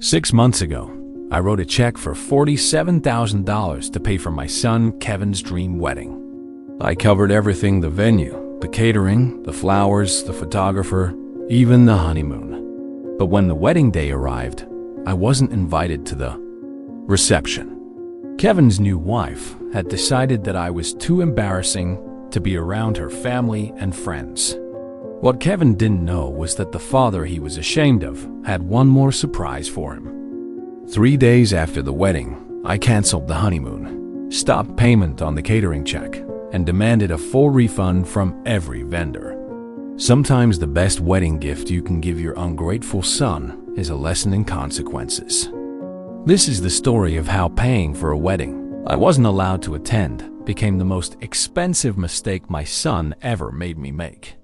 6 months ago, I wrote a check for $47,000 to pay for my son Kevin's dream wedding. I covered everything: the venue, the catering, the flowers, the photographer, even the honeymoon. But when the wedding day arrived, I wasn't invited to the reception. Kevin's new wife had decided that I was too embarrassing to be around her family and friends. What Kevin didn't know was that the father he was ashamed of had one more surprise for him. 3 days after the wedding, I canceled the honeymoon, stopped payment on the catering check, and demanded a full refund from every vendor. Sometimes the best wedding gift you can give your ungrateful son is a lesson in consequences. This is the story of how paying for a wedding I wasn't allowed to attend became the most expensive mistake my son ever made me make.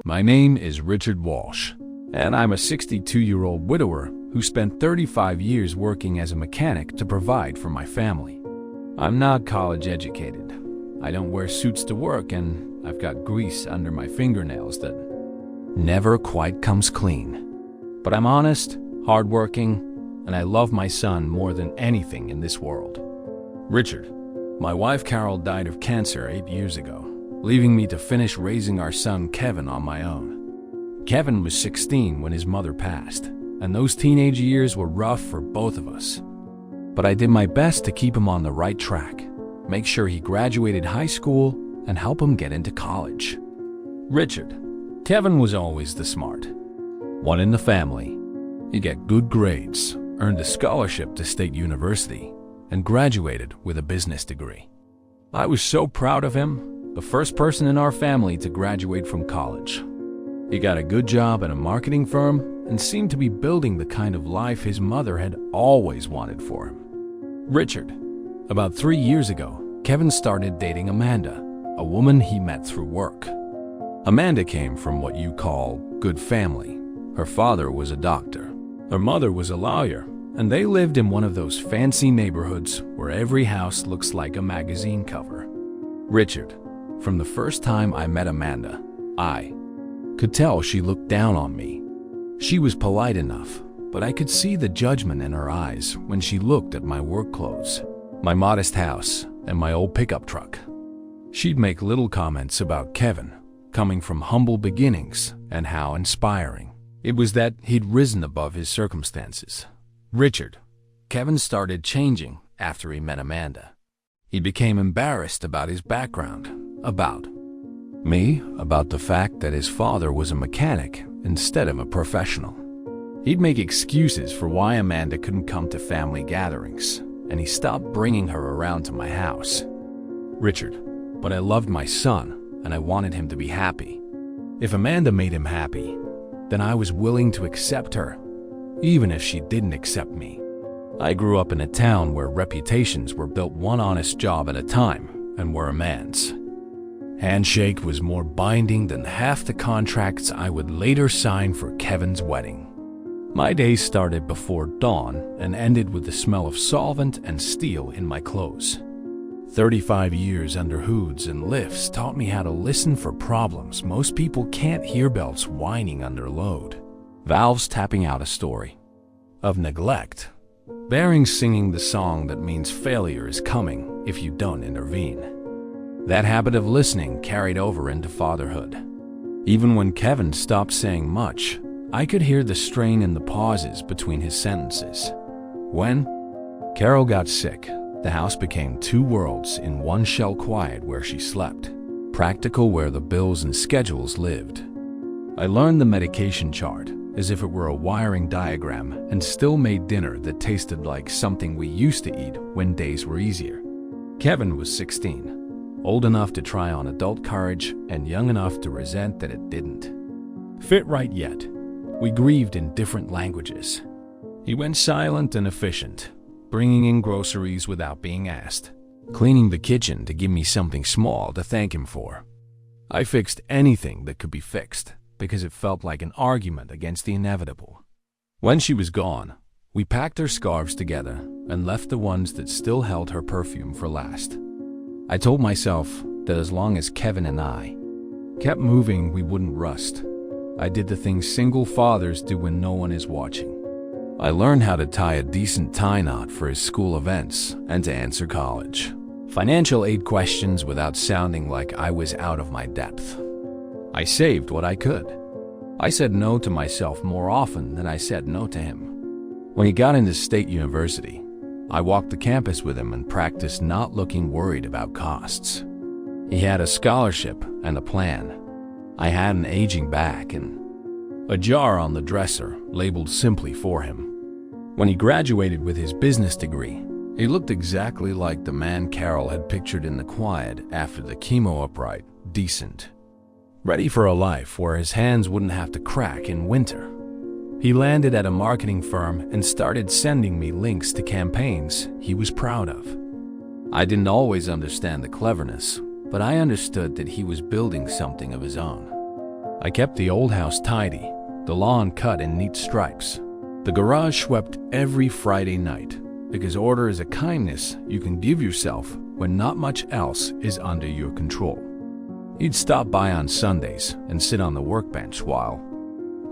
My name is Richard Walsh, and I'm a 62-year-old widower who spent 35 years working as a mechanic to provide for my family. I'm not college educated. I don't wear suits to work, and I've got grease under my fingernails that never quite comes clean. But I'm honest, hardworking, and I love my son more than anything in this world. Richard, my wife Carol died of cancer 8 years ago, leaving me to finish raising our son Kevin on my own. Kevin was 16 when his mother passed, and those teenage years were rough for both of us. But I did my best to keep him on the right track, make sure he graduated high school, and help him get into college. Richard, Kevin was always the smart one in the family. He got good grades, earned a scholarship to State University, and graduated with a business degree. I was so proud of him, the first person in our family to graduate from college. He got a good job at a marketing firm and seemed to be building the kind of life his mother had always wanted for him. Richard, about 3 years ago, Kevin started dating Amanda, a woman he met through work. Amanda came from what you call good family. Her father was a doctor. Her mother was a lawyer, and they lived in one of those fancy neighborhoods where every house looks like a magazine cover. Richard, from the first time I met Amanda, I could tell she looked down on me. She was polite enough, but I could see the judgment in her eyes when she looked at my work clothes, my modest house, and my old pickup truck. She'd make little comments about Kevin, coming from humble beginnings, and how inspiring it was that he'd risen above his circumstances. Richard, Kevin started changing after he met Amanda. He became embarrassed about his background, about me, about the fact that his father was a mechanic instead of a professional. He'd make excuses for why Amanda couldn't come to family gatherings, and he stopped bringing her around to my house. Richard, but I loved my son, and I wanted him to be happy. If Amanda made him happy, then I was willing to accept her, even if she didn't accept me. I grew up in a town where reputations were built one honest job at a time and were a man's. Handshake was more binding than half the contracts I would later sign for Kevin's wedding. My days started before dawn and ended with the smell of solvent and steel in my clothes. 35 years under hoods and lifts taught me how to listen for problems most people can't hear: belts whining under load, valves tapping out a story of neglect, bearings singing the song that means failure is coming if you don't intervene. That habit of listening carried over into fatherhood. Even when Kevin stopped saying much, I could hear the strain in the pauses between his sentences. When Carol got sick, the house became two worlds in one: shell quiet where she slept, practical where the bills and schedules lived. I learned the medication chart as if it were a wiring diagram and still made dinner that tasted like something we used to eat when days were easier. Kevin was 16, old enough to try on adult courage and young enough to resent that it didn't fit right yet. We grieved in different languages. He went silent and efficient, bringing in groceries without being asked, cleaning the kitchen to give me something small to thank him for. I fixed anything that could be fixed because it felt like an argument against the inevitable. When she was gone, we packed her scarves together and left the ones that still held her perfume for last. I told myself that as long as Kevin and I kept moving, we wouldn't rust. I did the things single fathers do when no one is watching. I learned how to tie a decent tie knot for his school events and to answer college financial aid questions without sounding like I was out of my depth. I saved what I could. I said no to myself more often than I said no to him. When he got into state university, I walked the campus with him and practiced not looking worried about costs. He had a scholarship and a plan. I had an aging back and a jar on the dresser labeled simply for him. When he graduated with his business degree, he looked exactly like the man Carol had pictured in the quiet after the chemo upright, decent, ready for a life where his hands wouldn't have to crack in winter. He landed at a marketing firm and started sending me links to campaigns he was proud of. I didn't always understand the cleverness, but I understood that he was building something of his own. I kept the old house tidy, the lawn cut in neat stripes, the garage swept every Friday night, because order is a kindness you can give yourself when not much else is under your control. He'd stop by on Sundays and sit on the workbench while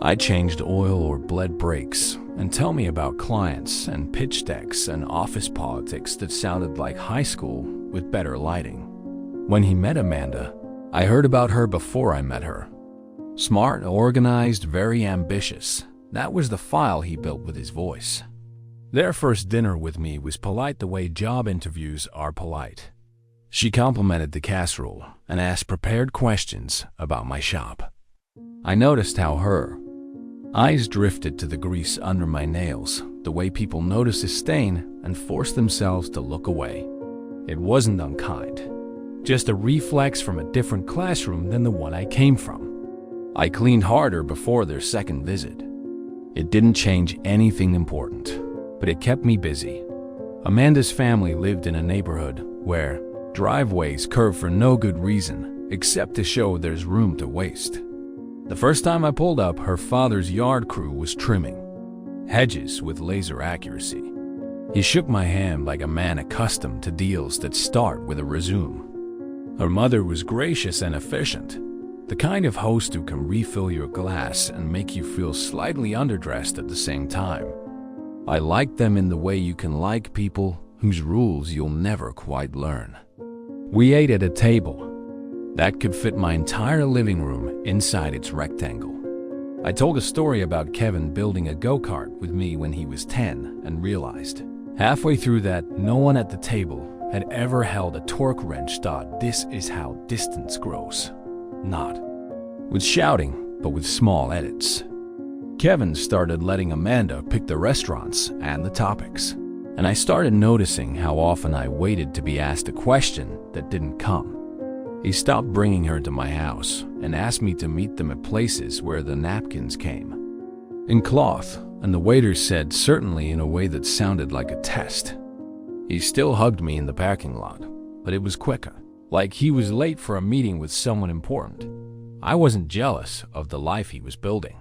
I changed oil or bled brakes and tell me about clients and pitch decks and office politics that sounded like high school with better lighting. When he met Amanda, I heard about her before I met her. Smart, organized, very ambitious. That was the file he built with his voice. Their first dinner with me was polite the way job interviews are polite. She complimented the casserole and asked prepared questions about my shop. I noticed how her eyes drifted to the grease under my nails, the way people notice a stain and force themselves to look away. It wasn't unkind, just a reflex from a different classroom than the one I came from. I cleaned harder before their second visit. It didn't change anything important, but it kept me busy. Amanda's family lived in a neighborhood where driveways curve for no good reason except to show there's room to waste. The first time I pulled up, her father's yard crew was trimming hedges with laser accuracy. He shook my hand like a man accustomed to deals that start with a resume. Her mother was gracious and efficient, the kind of host who can refill your glass and make you feel slightly underdressed at the same time. I liked them in the way you can like people whose rules you'll never quite learn. We ate at a table that could fit my entire living room inside its rectangle. I told a story about Kevin building a go-kart with me when he was 10 and realized halfway through that no one at the table had ever held a torque wrench thought this is how distance grows. Not with shouting, but with small edits. Kevin started letting Amanda pick the restaurants and the topics, and I started noticing how often I waited to be asked a question that didn't come. He stopped bringing her to my house and asked me to meet them at places where the napkins came in cloth, and the waiter said certainly in a way that sounded like a test. He still hugged me in the parking lot, but it was quicker, like he was late for a meeting with someone important. I wasn't jealous of the life he was building.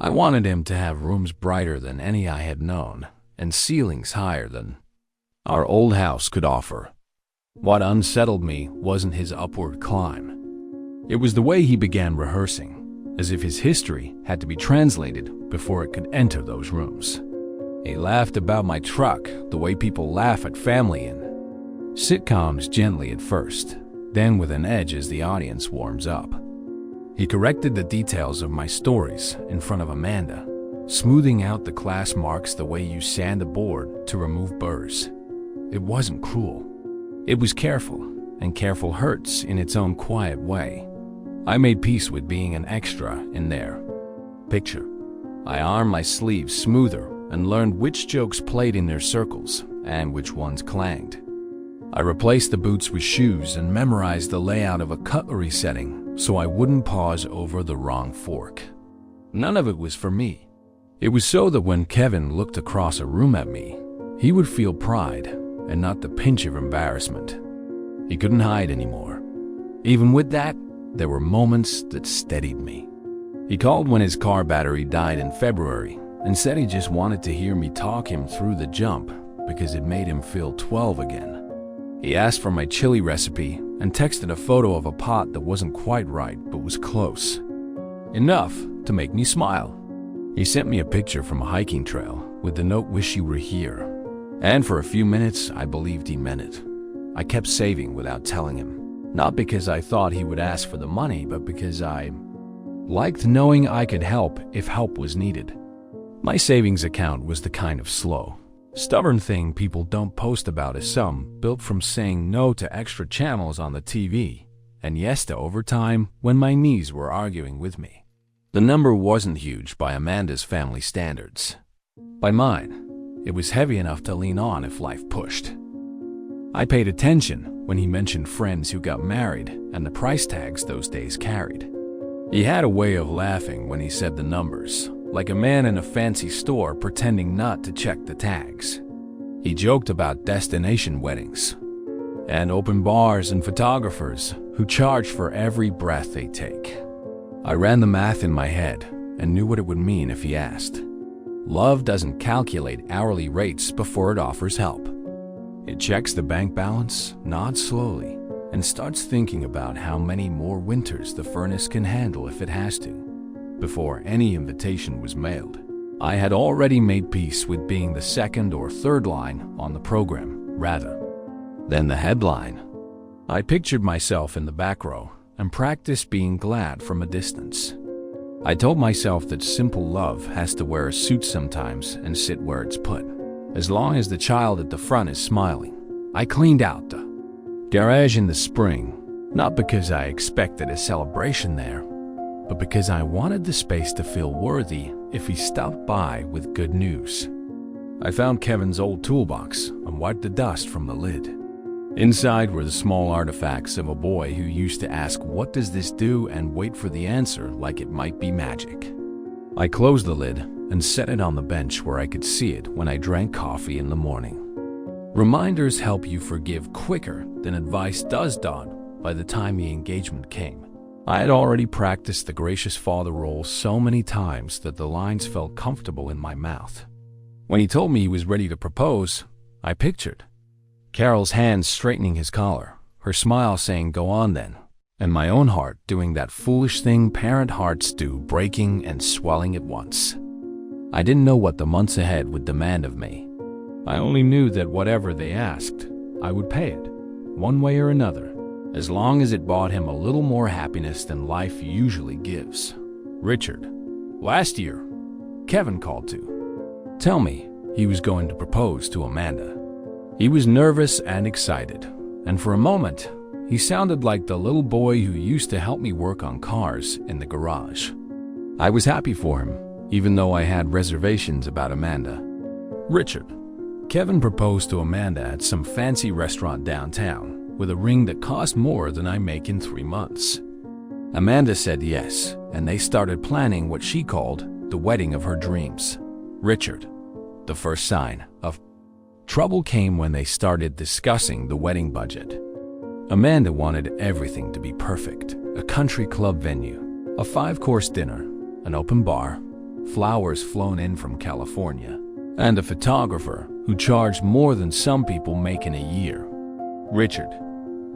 I wanted him to have rooms brighter than any I had known and ceilings higher than our old house could offer. What unsettled me wasn't his upward climb. It was the way he began rehearsing, as if his history had to be translated before it could enter those rooms. He laughed about my truck the way people laugh at family in sitcoms, gently at first, then with an edge as the audience warms up. He corrected the details of my stories in front of Amanda, smoothing out the class marks the way you sand a board to remove burrs. It wasn't cruel. It was careful, and careful hurts in its own quiet way. I made peace with being an extra in their picture. I armed my sleeves smoother and learned which jokes played in their circles and which ones clanged. I replaced the boots with shoes and memorized the layout of a cutlery setting so I wouldn't pause over the wrong fork. None of it was for me. It was so that when Kevin looked across a room at me, he would feel pride and not the pinch of embarrassment. He couldn't hide anymore. Even with that, there were moments that steadied me. He called when his car battery died in February and said he just wanted to hear me talk him through the jump because it made him feel 12 again. He asked for my chili recipe and texted a photo of a pot that wasn't quite right but was close enough to make me smile. He sent me a picture from a hiking trail with the note, "Wish you were here." And for a few minutes, I believed he meant it. I kept saving without telling him. Not because I thought he would ask for the money, but because I liked knowing I could help if help was needed. My savings account was the kind of slow, stubborn thing people don't post about, a sum built from saying no to extra channels on the TV and yes to overtime when my knees were arguing with me. The number wasn't huge by Amanda's family standards. By mine, it was heavy enough to lean on if life pushed. I paid attention when he mentioned friends who got married and the price tags those days carried. He had a way of laughing when he said the numbers, like a man in a fancy store pretending not to check the tags. He joked about destination weddings and open bars and photographers who charge for every breath they take. I ran the math in my head and knew what it would mean if he asked. Love doesn't calculate hourly rates before it offers help. It checks the bank balance, nods slowly, and starts thinking about how many more winters the furnace can handle if it has to. Before any invitation was mailed, I had already made peace with being the second or third line on the program, rather than the headline. I pictured myself in the back row and practiced being glad from a distance. I told myself that simple love has to wear a suit sometimes and sit where it's put, as long as the child at the front is smiling. I cleaned out the garage in the spring, not because I expected a celebration there, but because I wanted the space to feel worthy if he stopped by with good news. I found Kevin's old toolbox and wiped the dust from the lid. Inside were the small artifacts of a boy who used to ask, "What does this do?" and wait for the answer like it might be magic. I closed the lid and set it on the bench where I could see it when I drank coffee in the morning. Reminders help you forgive quicker than advice does, Dawn. By the time the engagement came, I had already practiced the gracious father role so many times that the lines felt comfortable in my mouth. When he told me he was ready to propose, I pictured Carol's hands straightening his collar, her smile saying, "Go on then," and my own heart doing that foolish thing parent hearts do, breaking and swelling at once. I didn't know what the months ahead would demand of me. I only knew that whatever they asked, I would pay it, one way or another, as long as it bought him a little more happiness than life usually gives. Richard, last year, Kevin called to tell me he was going to propose to Amanda. He was nervous and excited, and for a moment, he sounded like the little boy who used to help me work on cars in the garage. I was happy for him, even though I had reservations about Amanda. Richard, Kevin proposed to Amanda at some fancy restaurant downtown with a ring that cost more than I make in 3 months. Amanda said yes, and they started planning what she called the wedding of her dreams. Richard, the first sign of trouble came when they started discussing the wedding budget. Amanda wanted everything to be perfect: a country club venue, a 5-course dinner, an open bar, flowers flown in from California, and a photographer who charged more than some people make in a year. Richard,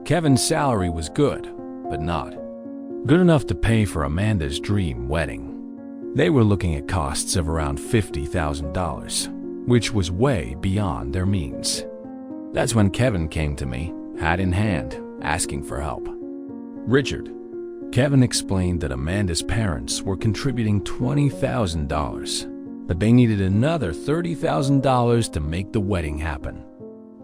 Kevin's salary was good, but not good enough to pay for Amanda's dream wedding. They were looking at costs of around $50,000, which was way beyond their means. That's when Kevin came to me, hat in hand, asking for help. Richard, Kevin explained that Amanda's parents were contributing $20,000, but they needed another $30,000 to make the wedding happen.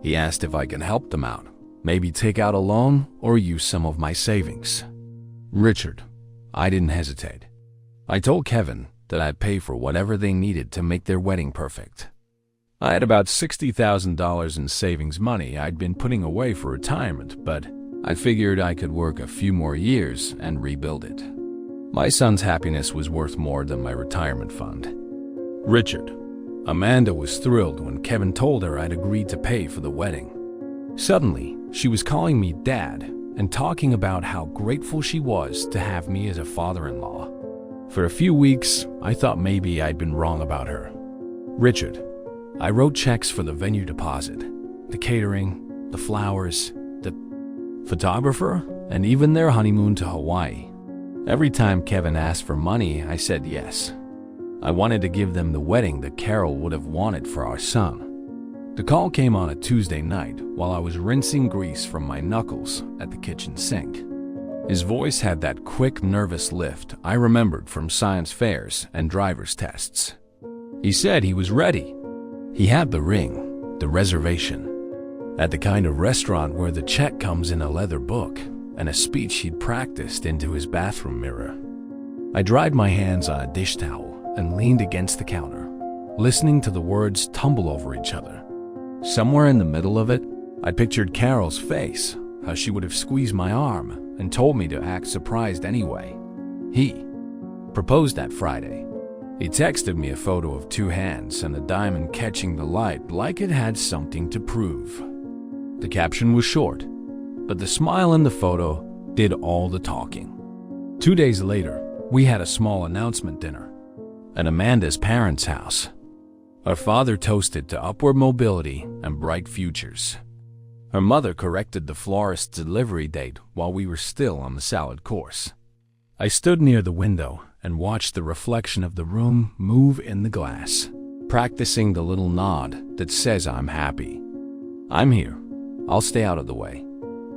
He asked if I could help them out, maybe take out a loan or use some of my savings. Richard, I didn't hesitate. I told Kevin that I'd pay for whatever they needed to make their wedding perfect. I had about $60,000 in savings money I'd been putting away for retirement, but I figured I could work a few more years and rebuild it. My son's happiness was worth more than my retirement fund. Richard, Amanda was thrilled when Kevin told her I'd agreed to pay for the wedding. Suddenly, she was calling me Dad and talking about how grateful she was to have me as a father-in-law. For a few weeks, I thought maybe I'd been wrong about her. Richard, I wrote checks for the venue deposit, the catering, the flowers, the photographer, and even their honeymoon to Hawaii. Every time Kevin asked for money, I said yes. I wanted to give them the wedding that Carol would have wanted for our son. The call came on a Tuesday night while I was rinsing grease from my knuckles at the kitchen sink. His voice had that quick, nervous lift I remembered from science fairs and driver's tests. He said he was ready. He had the ring, the reservation, at the kind of restaurant where the check comes in a leather book, and a speech he'd practiced into his bathroom mirror. I dried my hands on a dish towel and leaned against the counter, listening to the words tumble over each other. Somewhere in the middle of it, I pictured Carol's face, how she would have squeezed my arm and told me to act surprised anyway. He proposed that Friday. He texted me a photo of two hands and a diamond catching the light like it had something to prove. The caption was short, but the smile in the photo did all the talking. 2 days later, we had a small announcement dinner at Amanda's parents' house. Her father toasted to upward mobility and bright futures. Her mother corrected the florist's delivery date while we were still on the salad course. I stood near the window and watched the reflection of the room move in the glass, practicing the little nod that says I'm happy. I'm here. I'll stay out of the way.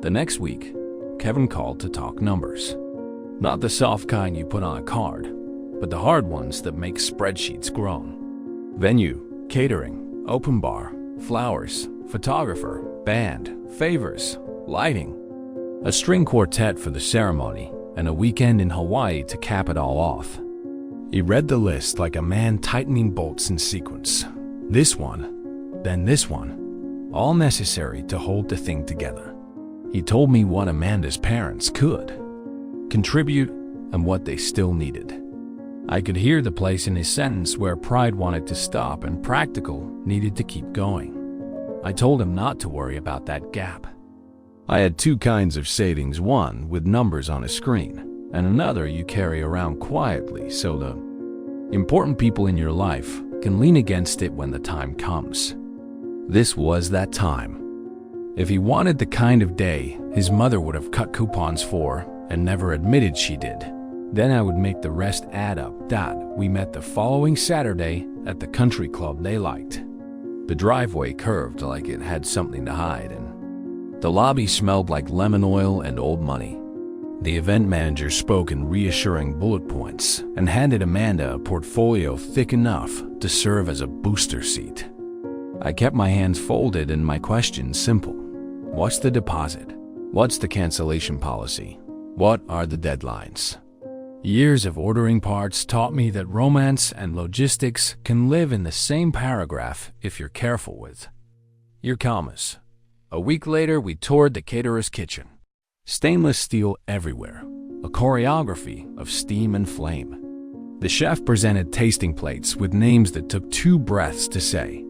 The next week, Kevin called to talk numbers. Not the soft kind you put on a card, but the hard ones that make spreadsheets groan. Venue, catering, open bar, flowers, photographer, band, favors, lighting, a string quartet for the ceremony, and a weekend in Hawaii to cap it all off. He read the list like a man tightening bolts in sequence. This one, then this one, all necessary to hold the thing together. He told me what Amanda's parents could contribute and what they still needed. I could hear the place in his sentence where pride wanted to stop and practical needed to keep going. I told him not to worry about that gap. I had two kinds of savings, one with numbers on a screen, and another you carry around quietly so the important people in your life can lean against it when the time comes. This was that time. If he wanted the kind of day his mother would have cut coupons for and never admitted she did, then I would make the rest add up. We met the following Saturday at the country club they liked. The driveway curved like it had something to hide, and the lobby smelled like lemon oil and old money. The event manager spoke in reassuring bullet points and handed Amanda a portfolio thick enough to serve as a booster seat. I kept my hands folded and my questions simple. What's the deposit? What's the cancellation policy? What are the deadlines? Years of ordering parts taught me that romance and logistics can live in the same paragraph if you're careful with your commas. A week later, we toured the caterer's kitchen. Stainless steel everywhere, a choreography of steam and flame. The chef presented tasting plates with names that took 2 breaths to say.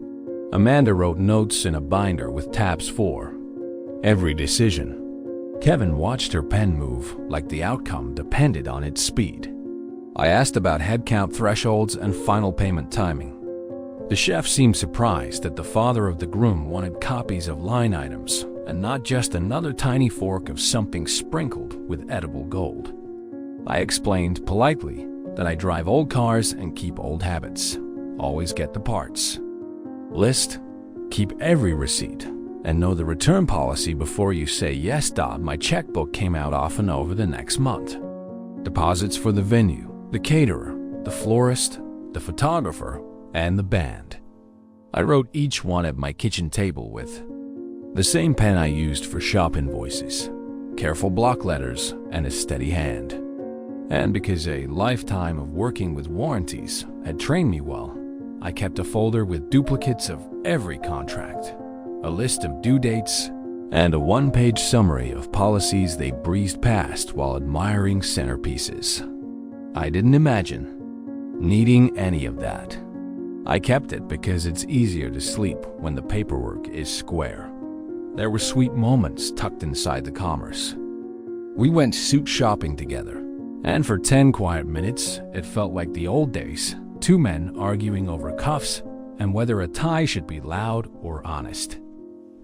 Amanda wrote notes in a binder with tabs for every decision. Kevin watched her pen move like the outcome depended on its speed. I asked about headcount thresholds and final payment timing. The chef seemed surprised that the father of the groom wanted copies of line items and not just another tiny fork of something sprinkled with edible gold. I explained politely that I drive old cars and keep old habits. Always get the parts. List, keep every receipt, and know the return policy before you say yes. My checkbook came out often over the next month. Deposits for the venue, the caterer, the florist, the photographer, and the band. I wrote each one at my kitchen table with the same pen I used for shop invoices, careful block letters, and a steady hand. And because a lifetime of working with warranties had trained me well, I kept a folder with duplicates of every contract, a list of due dates, and a 1-page summary of policies they breezed past while admiring centerpieces. I didn't imagine needing any of that. I kept it because it's easier to sleep when the paperwork is square. There were sweet moments tucked inside the commerce. We went suit shopping together, and for 10 quiet minutes, it felt like the old days, 2 men arguing over cuffs and whether a tie should be loud or honest.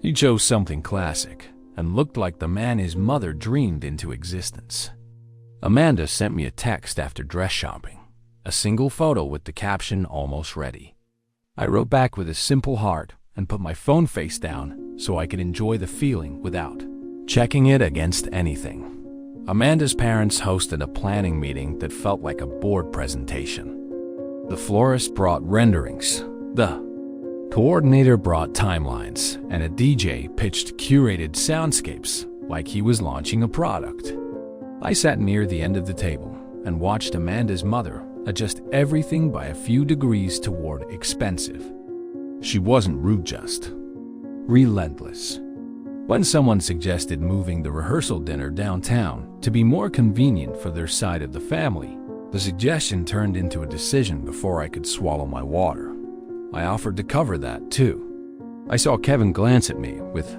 He chose something classic and looked like the man his mother dreamed into existence. Amanda sent me a text after dress shopping. a single photo with the caption "almost ready." I wrote back with a simple heart and put my phone face down so I could enjoy the feeling without checking it against anything. Amanda's parents hosted a planning meeting that felt like a board presentation. The florist brought renderings, the coordinator brought timelines, and a DJ pitched curated soundscapes like he was launching a product. I sat near the end of the table and watched Amanda's mother adjust everything by a few degrees toward expensive. She wasn't rude, just relentless. When someone suggested moving the rehearsal dinner downtown to be more convenient for their side of the family, the suggestion turned into a decision before I could swallow my water. I offered to cover that too. I saw Kevin glance at me with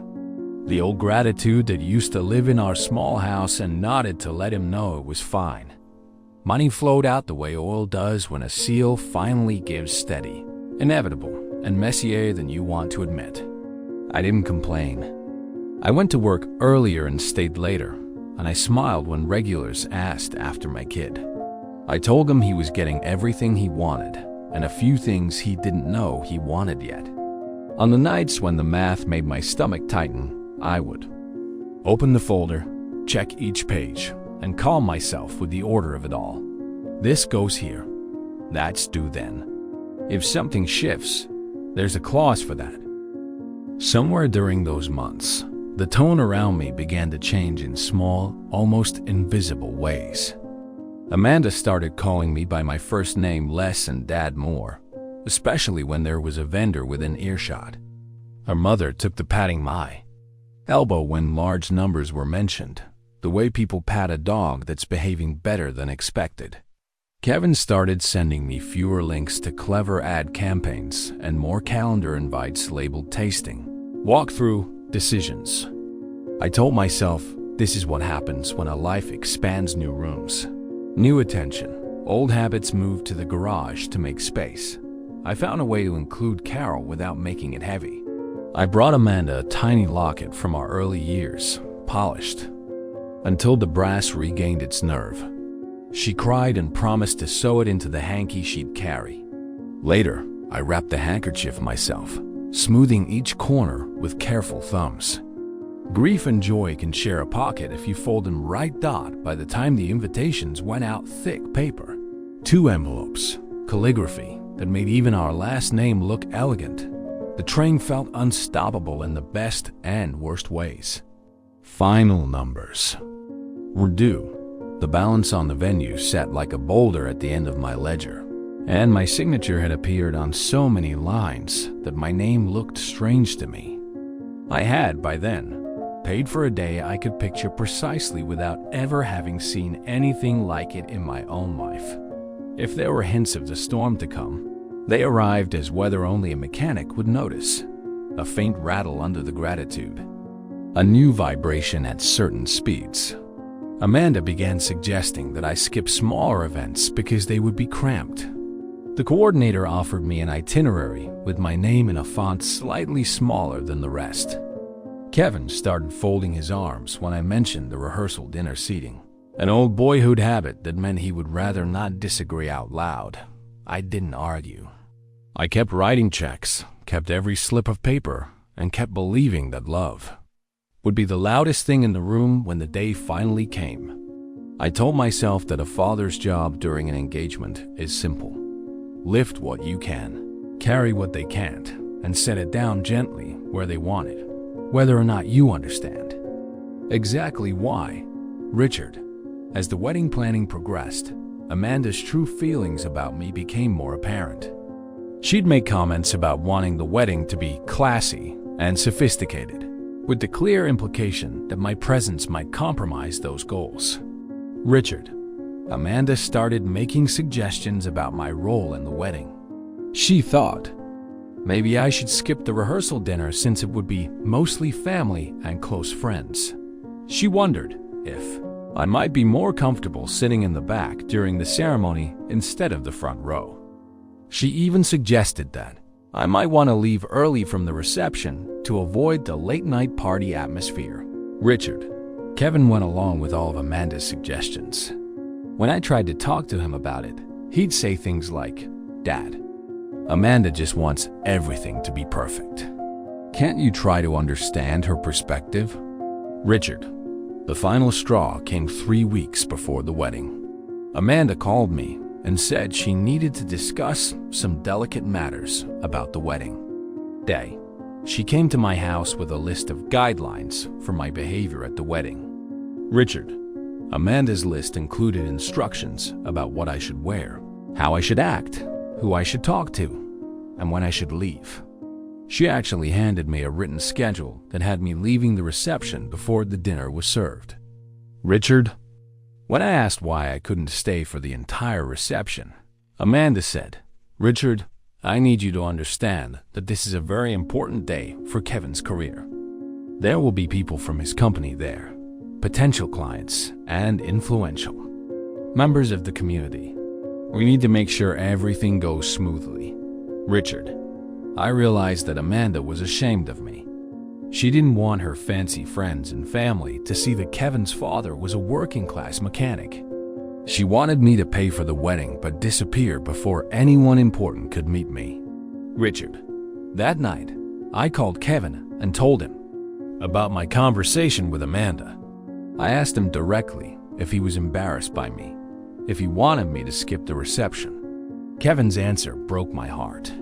the old gratitude that used to live in our small house and nodded to let him know it was fine. Money flowed out the way oil does when a seal finally gives steady, inevitable, and messier than you want to admit. I didn't complain. I went to work earlier and stayed later, and I smiled when regulars asked after my kid. I told him he was getting everything he wanted, and a few things he didn't know he wanted yet. On the nights when the math made my stomach tighten, I would open the folder, check each page, and calm myself with the order of it all. This goes here. That's due then. If something shifts, there's a clause for that. Somewhere during those months, the tone around me began to change in small, almost invisible ways. Amanda started calling me by my first name less and Dad more, especially when there was a vendor within earshot. Her mother took to patting my elbow when large numbers were mentioned, the way people pat a dog that's behaving better than expected. Kevin started sending me fewer links to clever ad campaigns and more calendar invites labeled tasting, walkthrough, decisions. I told myself this is what happens when a life expands new rooms. New attention, old habits moved to the garage to make space. I found a way to include Carol without making it heavy. I brought Amanda a tiny locket from our early years, polished, until the brass regained its nerve. She cried and promised to sew it into the hanky she'd carry. Later, I wrapped the handkerchief myself, smoothing each corner with careful thumbs. Grief and joy can share a pocket if you fold them right dot by the time the invitations went out thick paper. 2 envelopes, calligraphy that made even our last name look elegant. The train felt unstoppable in the best and worst ways. Final numbers were due. The balance on the venue sat like a boulder at the end of my ledger, and my signature had appeared on so many lines that my name looked strange to me. I had, by then, paid for a day I could picture precisely without ever having seen anything like it in my own life. If there were hints of the storm to come, they arrived as weather only a mechanic would notice. A faint rattle under the gratitude. A new vibration at certain speeds. Amanda began suggesting that I skip smaller events because they would be cramped. The coordinator offered me an itinerary with my name in a font slightly smaller than the rest. Kevin started folding his arms when I mentioned the rehearsal dinner seating, an old boyhood habit that meant he would rather not disagree out loud. I didn't argue. I kept writing checks, kept every slip of paper, and kept believing that love would be the loudest thing in the room when the day finally came. I told myself that a father's job during an engagement is simple. Lift what you can, carry what they can't, and set it down gently where they want it, whether or not you understand. Exactly why, Richard. As the wedding planning progressed, Amanda's true feelings about me became more apparent. She'd make comments about wanting the wedding to be classy and sophisticated, with the clear implication that my presence might compromise those goals. Richard. Amanda started making suggestions about my role in the wedding. She thought maybe I should skip the rehearsal dinner since it would be mostly family and close friends. She wondered if I might be more comfortable sitting in the back during the ceremony instead of the front row. She even suggested that I might want to leave early from the reception to avoid the late-night party atmosphere. Richard. Kevin went along with all of Amanda's suggestions. When I tried to talk to him about it, He'd say things like, "Dad, Amanda just wants everything to be perfect. Can't you try to understand her perspective?" Richard. The final straw came 3 weeks before the wedding. Amanda called me and said she needed to discuss some delicate matters about the wedding day. She came to my house with a list of guidelines for my behavior at the wedding. Richard. Amanda's list included instructions about what I should wear, how I should act, who I should talk to, and when I should leave. She actually handed me a written schedule that had me leaving the reception before the dinner was served. Richard. When I asked why I couldn't stay for the entire reception, Amanda said, "Richard, I need you to understand that this is a very important day for Kevin's career. There will be people from his company there, potential clients, and influential members of the community. We need to make sure everything goes smoothly." Richard. I realized that Amanda was ashamed of me. She didn't want her fancy friends and family to see that Kevin's father was a working-class mechanic. She wanted me to pay for the wedding but disappear before anyone important could meet me. Richard. That night, I called Kevin and told him about my conversation with Amanda. I asked him directly if he was embarrassed by me, if he wanted me to skip the reception. Kevin's answer broke my heart.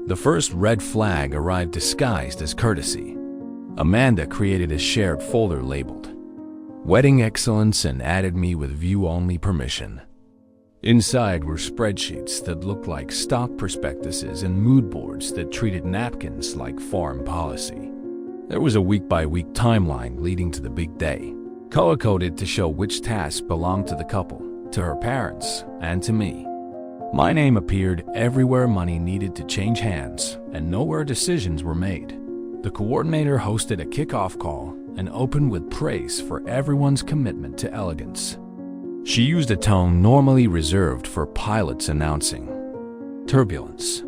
The first red flag arrived disguised as courtesy. Amanda created a shared folder labeled Wedding Excellence and added me with view-only permission. Inside were spreadsheets that looked like stock prospectuses and mood boards that treated napkins like foreign policy. There was a week-by-week timeline leading to the big day, color-coded to show which tasks belonged to the couple, to her parents, and to me. My name appeared everywhere money needed to change hands and nowhere decisions were made. The coordinator hosted a kickoff call and opened with praise for everyone's commitment to elegance. She used a tone normally reserved for pilots announcing turbulence.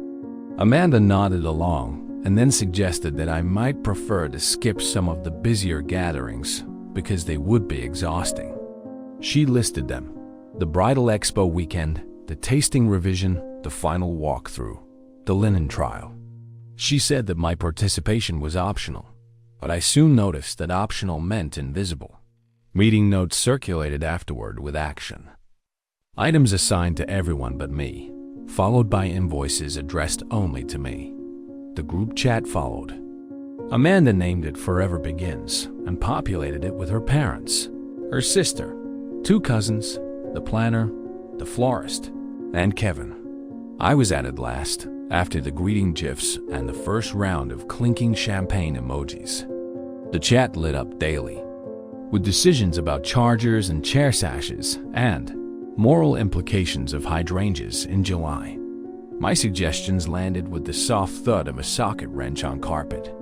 Amanda nodded along and then suggested that I might prefer to skip some of the busier gatherings because they would be exhausting. She listed them: the bridal expo weekend, the tasting revision, the final walkthrough, the linen trial. She said that my participation was optional, but I soon noticed that optional meant invisible. Meeting notes circulated afterward with action. Items assigned to everyone but me, followed by invoices addressed only to me. The group chat followed. Amanda named it Forever Begins and populated it with her parents, her sister, 2 cousins, the planner, the florist, and Kevin. I was added last, after the greeting gifs and the first round of clinking champagne emojis. The chat lit up daily, with decisions about chargers and chair sashes and moral implications of hydrangeas in July. My suggestions landed with the soft thud of a socket wrench on carpet.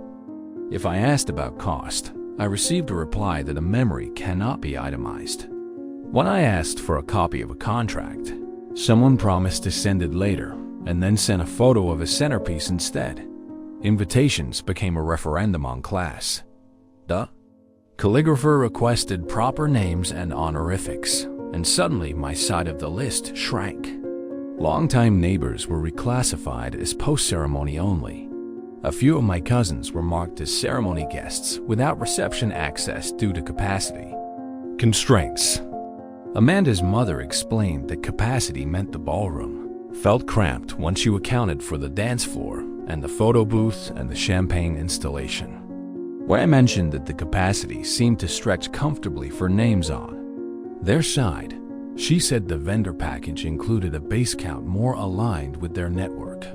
If I asked about cost, I received a reply that a memory cannot be itemized. When I asked for a copy of a contract, someone promised to send it later and then sent a photo of a centerpiece instead. Invitations became a referendum on class. The calligrapher requested proper names and honorifics, and suddenly my side of the list shrank. Longtime neighbors were reclassified as post-ceremony only. A few of my cousins were marked as ceremony guests without reception access due to capacity constraints. Amanda's mother explained that capacity meant the ballroom felt cramped once you accounted for the dance floor and the photo booth and the champagne installation. When I mentioned that the capacity seemed to stretch comfortably for names on their side, she said the vendor package included a base count more aligned with their network.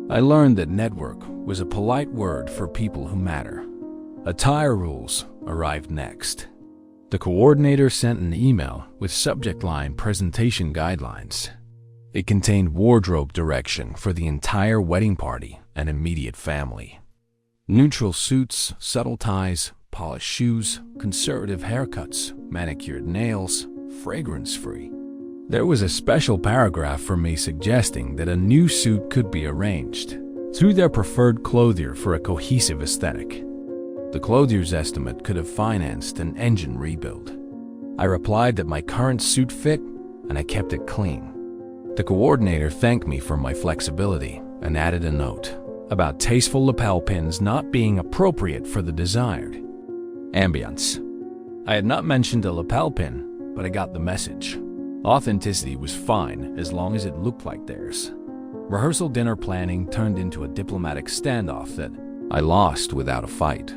I learned that network was a polite word for people who matter. Attire rules arrived next. The coordinator sent an email with subject line presentation guidelines. It contained wardrobe direction for the entire wedding party and immediate family. Neutral suits, subtle ties, polished shoes, conservative haircuts, manicured nails, fragrance-free. There was a special paragraph for me suggesting that a new suit could be arranged through their preferred clothier for a cohesive aesthetic. The clothier's estimate could have financed an engine rebuild. I replied that my current suit fit and I kept it clean. The coordinator thanked me for my flexibility and added a note about tasteful lapel pins not being appropriate for the desired ambience. I had not mentioned a lapel pin, but I got the message. Authenticity was fine as long as it looked like theirs. Rehearsal dinner planning turned into a diplomatic standoff that I lost without a fight.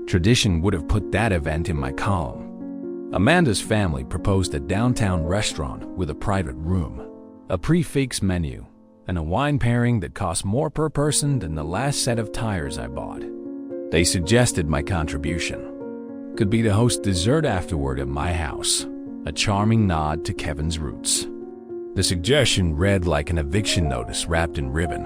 Tradition would have put that event in my column. Amanda's family proposed a downtown restaurant with a private room, a prix-fixe menu, and a wine pairing that cost more per person than the last set of tires I bought. They suggested my contribution could be to host dessert afterward at my house, a charming nod to Kevin's roots. The suggestion read like an eviction notice wrapped in ribbon.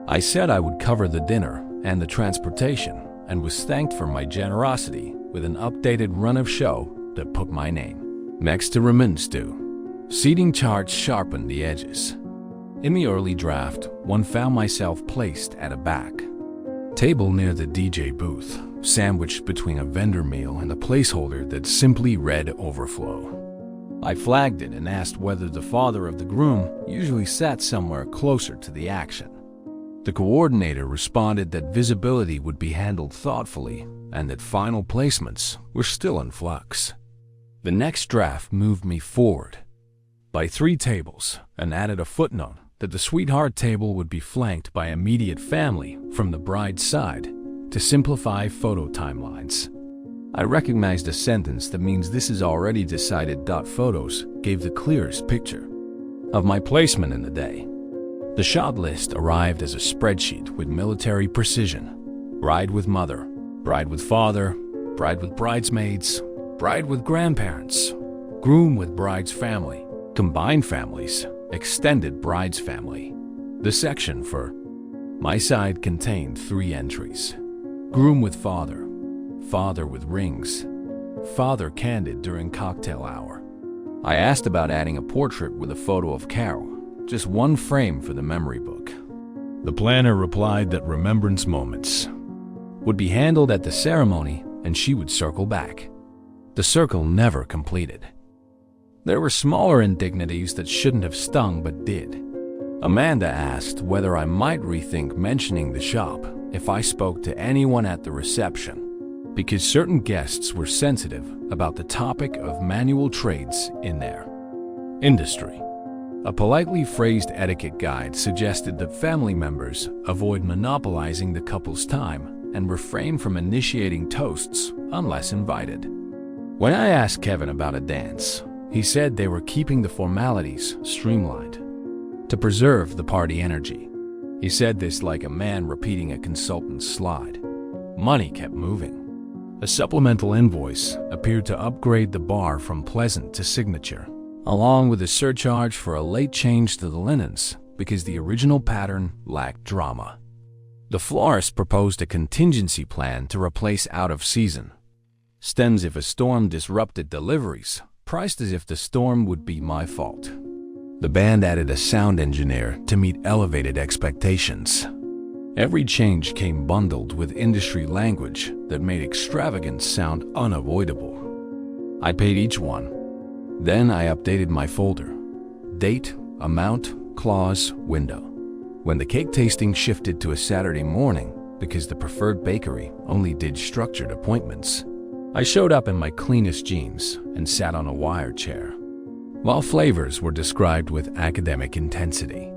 I said I would cover the dinner and the transportation and was thanked for my generosity with an updated run of show that put my name next to ramen stew. Seating charts sharpened the edges. In the early draft, one found myself placed at a back table near the DJ booth, sandwiched between a vendor meal and a placeholder that simply read overflow. I flagged it and asked whether the father of the groom usually sat somewhere closer to the action. The coordinator responded that visibility would be handled thoughtfully and that final placements were still in flux. The next draft moved me forward by 3 tables and added a footnote that the sweetheart table would be flanked by immediate family from the bride's side to simplify photo timelines. I recognized a sentence that means this is already decided. Photos gave the clearest picture of my placement in the day. The shot list arrived as a spreadsheet with military precision. Bride with mother, bride with father, bride with bridesmaids, bride with grandparents, groom with bride's family, combined families, extended bride's family. The section for my side contained 3 entries. Groom with father, father with rings, father candid during cocktail hour. I asked about adding a portrait with a photo of Carol, just 1 frame for the memory book. The planner replied that remembrance moments would be handled at the ceremony and she would circle back. The circle never completed. There were smaller indignities that shouldn't have stung but did. Amanda asked whether I might rethink mentioning the shop if I spoke to anyone at the reception, because certain guests were sensitive about the topic of manual trades in their industry. A politely phrased etiquette guide suggested that family members avoid monopolizing the couple's time and refrain from initiating toasts unless invited. When I asked Kevin about a dance, he said they were keeping the formalities streamlined to preserve the party energy. He said this like a man repeating a consultant's slide. Money kept moving. A supplemental invoice appeared to upgrade the bar from pleasant to signature, along with a surcharge for a late change to the linens because the original pattern lacked drama. The florist proposed a contingency plan to replace out-of-season stems if a storm disrupted deliveries, priced as if the storm would be my fault. The band added a sound engineer to meet elevated expectations. Every change came bundled with industry language that made extravagance sound unavoidable. I paid each one. Then I updated my folder. Date, amount, clause, window. When the cake tasting shifted to a Saturday morning because the preferred bakery only did structured appointments, I showed up in my cleanest jeans and sat on a wire chair, while flavors were described with academic intensity.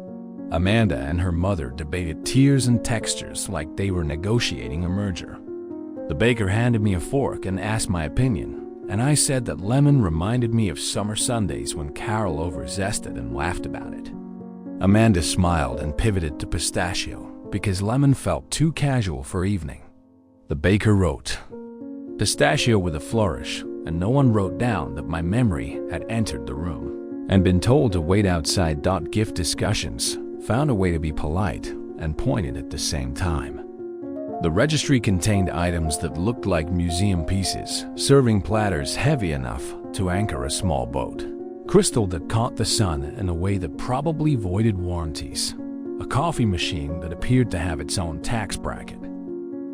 Amanda and her mother debated tiers and textures like they were negotiating a merger. The baker handed me a fork and asked my opinion, and I said that lemon reminded me of summer Sundays when Carol over-zested and laughed about it. Amanda smiled and pivoted to pistachio because lemon felt too casual for evening. The baker wrote, "Pistachio with a flourish," and no one wrote down that my memory had entered the room and been told to wait outside. Gift discussions found a way to be polite and pointed at the same time. The registry contained items that looked like museum pieces, serving platters heavy enough to anchor a small boat, crystal that caught the sun in a way that probably voided warranties, a coffee machine that appeared to have its own tax bracket.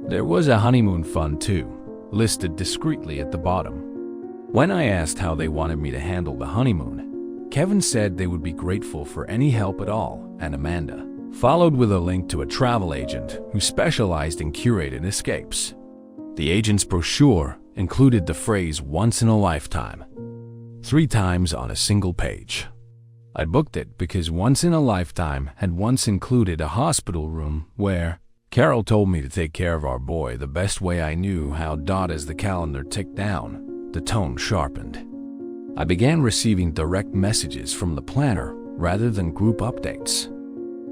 There was a honeymoon fund too, listed discreetly at the bottom. When I asked how they wanted me to handle the honeymoon, Kevin said they would be grateful for any help at all, and Amanda followed with a link to a travel agent who specialized in curated escapes. The agent's brochure included the phrase "once in a lifetime" 3 times on a single page. I booked it because once in a lifetime had once included a hospital room where Carol told me to take care of our boy the best way I knew how. As the calendar ticked down, the tone sharpened. I began receiving direct messages from the planner rather than group updates.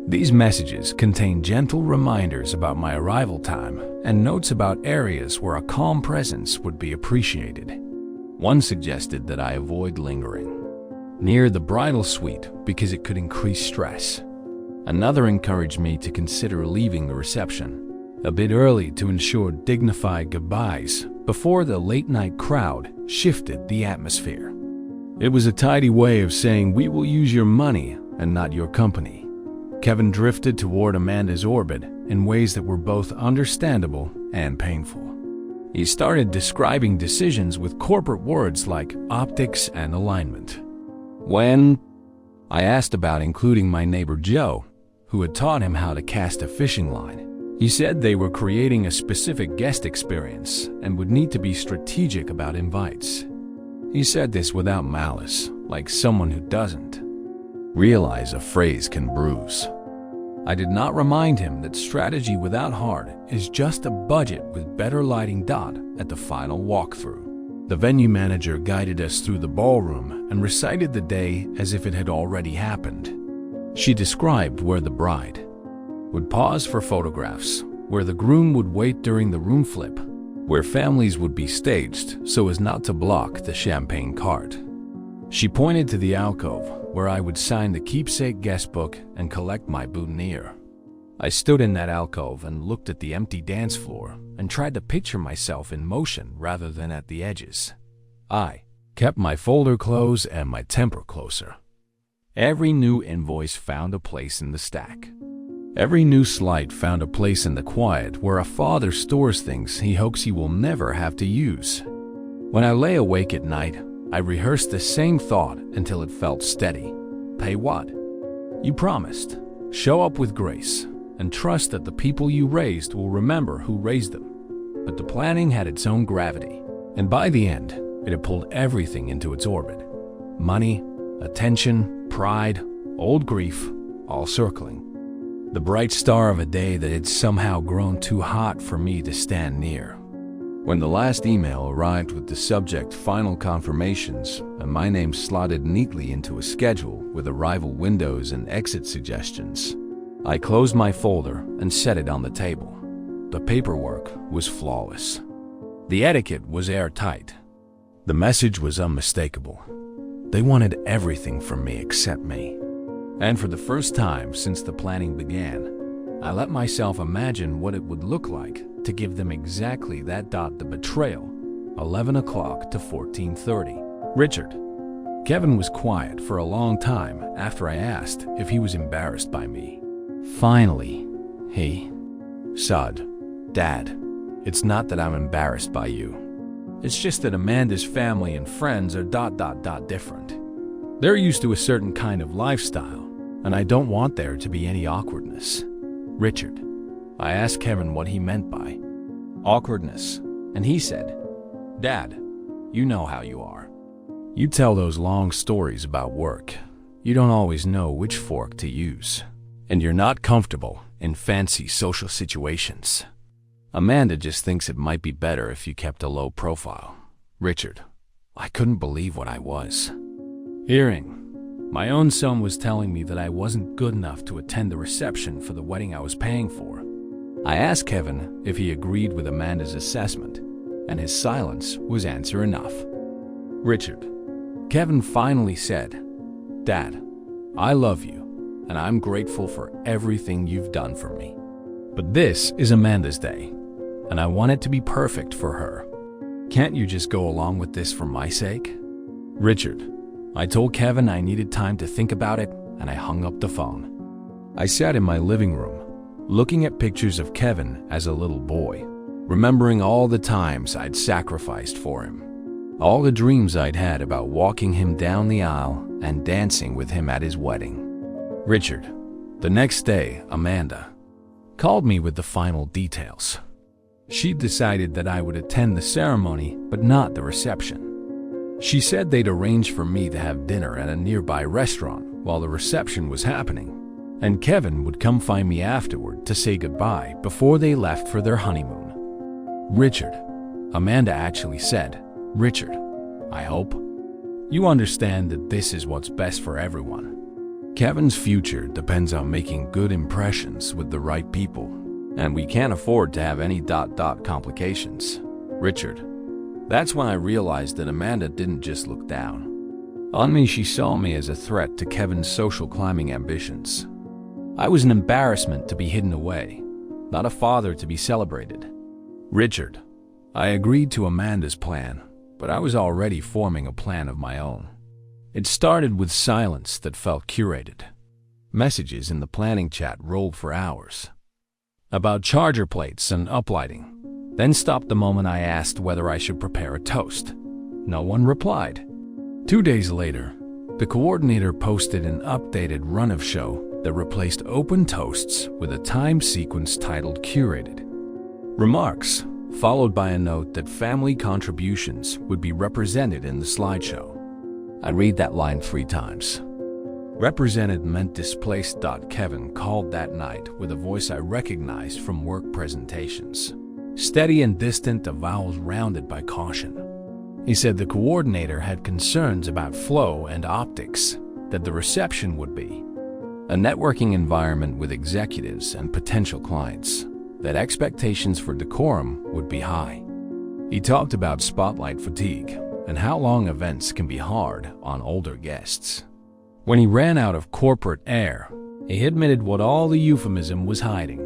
These messages contained gentle reminders about my arrival time and notes about areas where a calm presence would be appreciated. One suggested that I avoid lingering near the bridal suite because it could increase stress. Another encouraged me to consider leaving the reception a bit early to ensure dignified goodbyes before the late-night crowd shifted the atmosphere. It was a tidy way of saying we will use your money and not your company. Kevin drifted toward Amanda's orbit in ways that were both understandable and painful. He started describing decisions with corporate words like optics and alignment. When I asked about including my neighbor Joe, who had taught him how to cast a fishing line, he said they were creating a specific guest experience and would need to be strategic about invites. He said this without malice, like someone who doesn't realize a phrase can bruise. I did not remind him that strategy without heart is just a budget with better lighting. At the final walkthrough, the venue manager guided us through the ballroom and recited the day as if it had already happened. She described where the bride would pause for photographs, where the groom would wait during the room flip, where families would be staged so as not to block the champagne cart. She pointed to the alcove where I would sign the keepsake guest book and collect my boutonniere. I stood in that alcove and looked at the empty dance floor and tried to picture myself in motion rather than at the edges. I kept my folder closed and my temper closer. Every new invoice found a place in the stack. Every new slight found a place in the quiet where a father stores things he hopes he will never have to use. When I lay awake at night, I rehearsed the same thought until it felt steady. Pay what? You promised. Show up with grace and trust that the people you raised will remember who raised them. But the planning had its own gravity, and by the end, it had pulled everything into its orbit. Money, attention, pride, old grief, all circling. The bright star of a day that had somehow grown too hot for me to stand near. When the last email arrived with the subject "Final Confirmations" and my name slotted neatly into a schedule with arrival windows and exit suggestions, I closed my folder and set it on the table. The paperwork was flawless. The etiquette was airtight. The message was unmistakable. They wanted everything from me except me. And for the first time since the planning began, I let myself imagine what it would look like to give them exactly that. The betrayal, 11 o'clock to 14:30. Richard. Kevin was quiet for a long time after I asked if he was embarrassed by me. Finally, he said, "Dad, it's not that I'm embarrassed by you. It's just that Amanda's family and friends are different. They're used to a certain kind of lifestyle, and I don't want there to be any awkwardness." Richard. I asked Kevin what he meant by awkwardness, and he said, "Dad, you know how you are. You tell those long stories about work. You don't always know which fork to use, and you're not comfortable in fancy social situations. Amanda just thinks it might be better if you kept a low profile." Richard. I couldn't believe what I was hearing. My own son was telling me that I wasn't good enough to attend the reception for the wedding I was paying for. I asked Kevin if he agreed with Amanda's assessment, and his silence was answer enough. Richard. Kevin finally said, "Dad, I love you, and I'm grateful for everything you've done for me. But this is Amanda's day, and I want it to be perfect for her. Can't you just go along with this for my sake?" Richard. I told Kevin I needed time to think about it, and I hung up the phone. I sat in my living room, looking at pictures of Kevin as a little boy, remembering all the times I'd sacrificed for him, all the dreams I'd had about walking him down the aisle and dancing with him at his wedding. Richard. The next day, Amanda called me with the final details. She'd decided that I would attend the ceremony, but not the reception. She said they'd arranged for me to have dinner at a nearby restaurant while the reception was happening, and Kevin would come find me afterward to say goodbye before they left for their honeymoon. Richard. Amanda actually said, "Richard, I hope you understand that this is what's best for everyone. Kevin's future depends on making good impressions with the right people, and we can't afford to have any complications. Richard." That's when I realized that Amanda didn't just look down on me, she saw me as a threat to Kevin's social climbing ambitions. I was an embarrassment to be hidden away, not a father to be celebrated. Richard. I agreed to Amanda's plan, but I was already forming a plan of my own. It started with silence that felt curated. Messages in the planning chat rolled for hours about charger plates and uplighting, then stopped the moment I asked whether I should prepare a toast. No one replied. 2 days later, the coordinator posted an updated run-of-show that replaced open toasts with a time sequence titled Curated Remarks, followed by a note that family contributions would be represented in the slideshow. I read that line 3 times. Represented meant displaced. Kevin called that night with a voice I recognized from work presentations. Steady and distant, the vowels rounded by caution. He said the coordinator had concerns about flow and optics, that the reception would be a networking environment with executives and potential clients, that expectations for decorum would be high. He talked about spotlight fatigue and how long events can be hard on older guests. When he ran out of corporate air, he admitted what all the euphemism was hiding.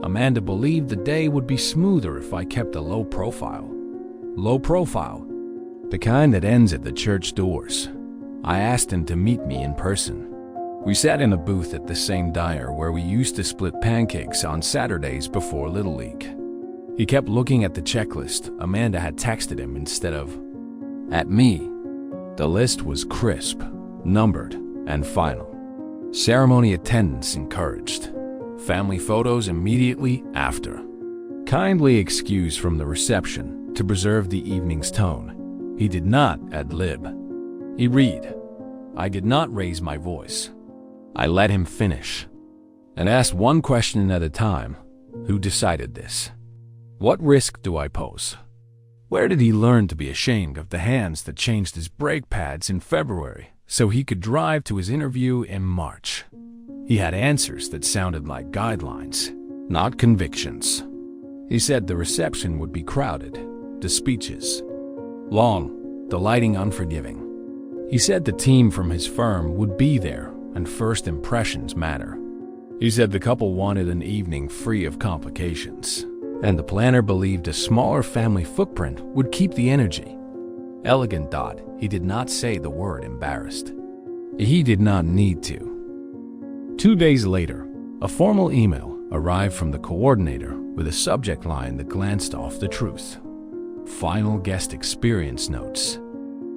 Amanda believed the day would be smoother if I kept a low profile. Low profile? The kind that ends at the church doors. I asked him to meet me in person. We sat in a booth at the same diner where we used to split pancakes on Saturdays before Little League. He kept looking at the checklist Amanda had texted him instead of at me. The list was crisp, numbered, and final. Ceremony attendance encouraged. Family photos immediately after. Kindly excused from the reception to preserve the evening's tone. He did not ad-lib. He read. I did not raise my voice. I let him finish and asked one question at a time. Who decided this? What risk do I pose? Where did he learn to be ashamed of the hands that changed his brake pads in February so he could drive to his interview in March? He had answers that sounded like guidelines, not convictions. He said the reception would be crowded, the speeches long, the lighting unforgiving. He said the team from his firm would be there and first impressions matter. He said the couple wanted an evening free of complications, and the planner believed a smaller family footprint would keep the energy. Elegant. He did not say the word embarrassed. He did not need to. 2 days later, a formal email arrived from the coordinator with a subject line that glanced off the truth. Final guest experience notes.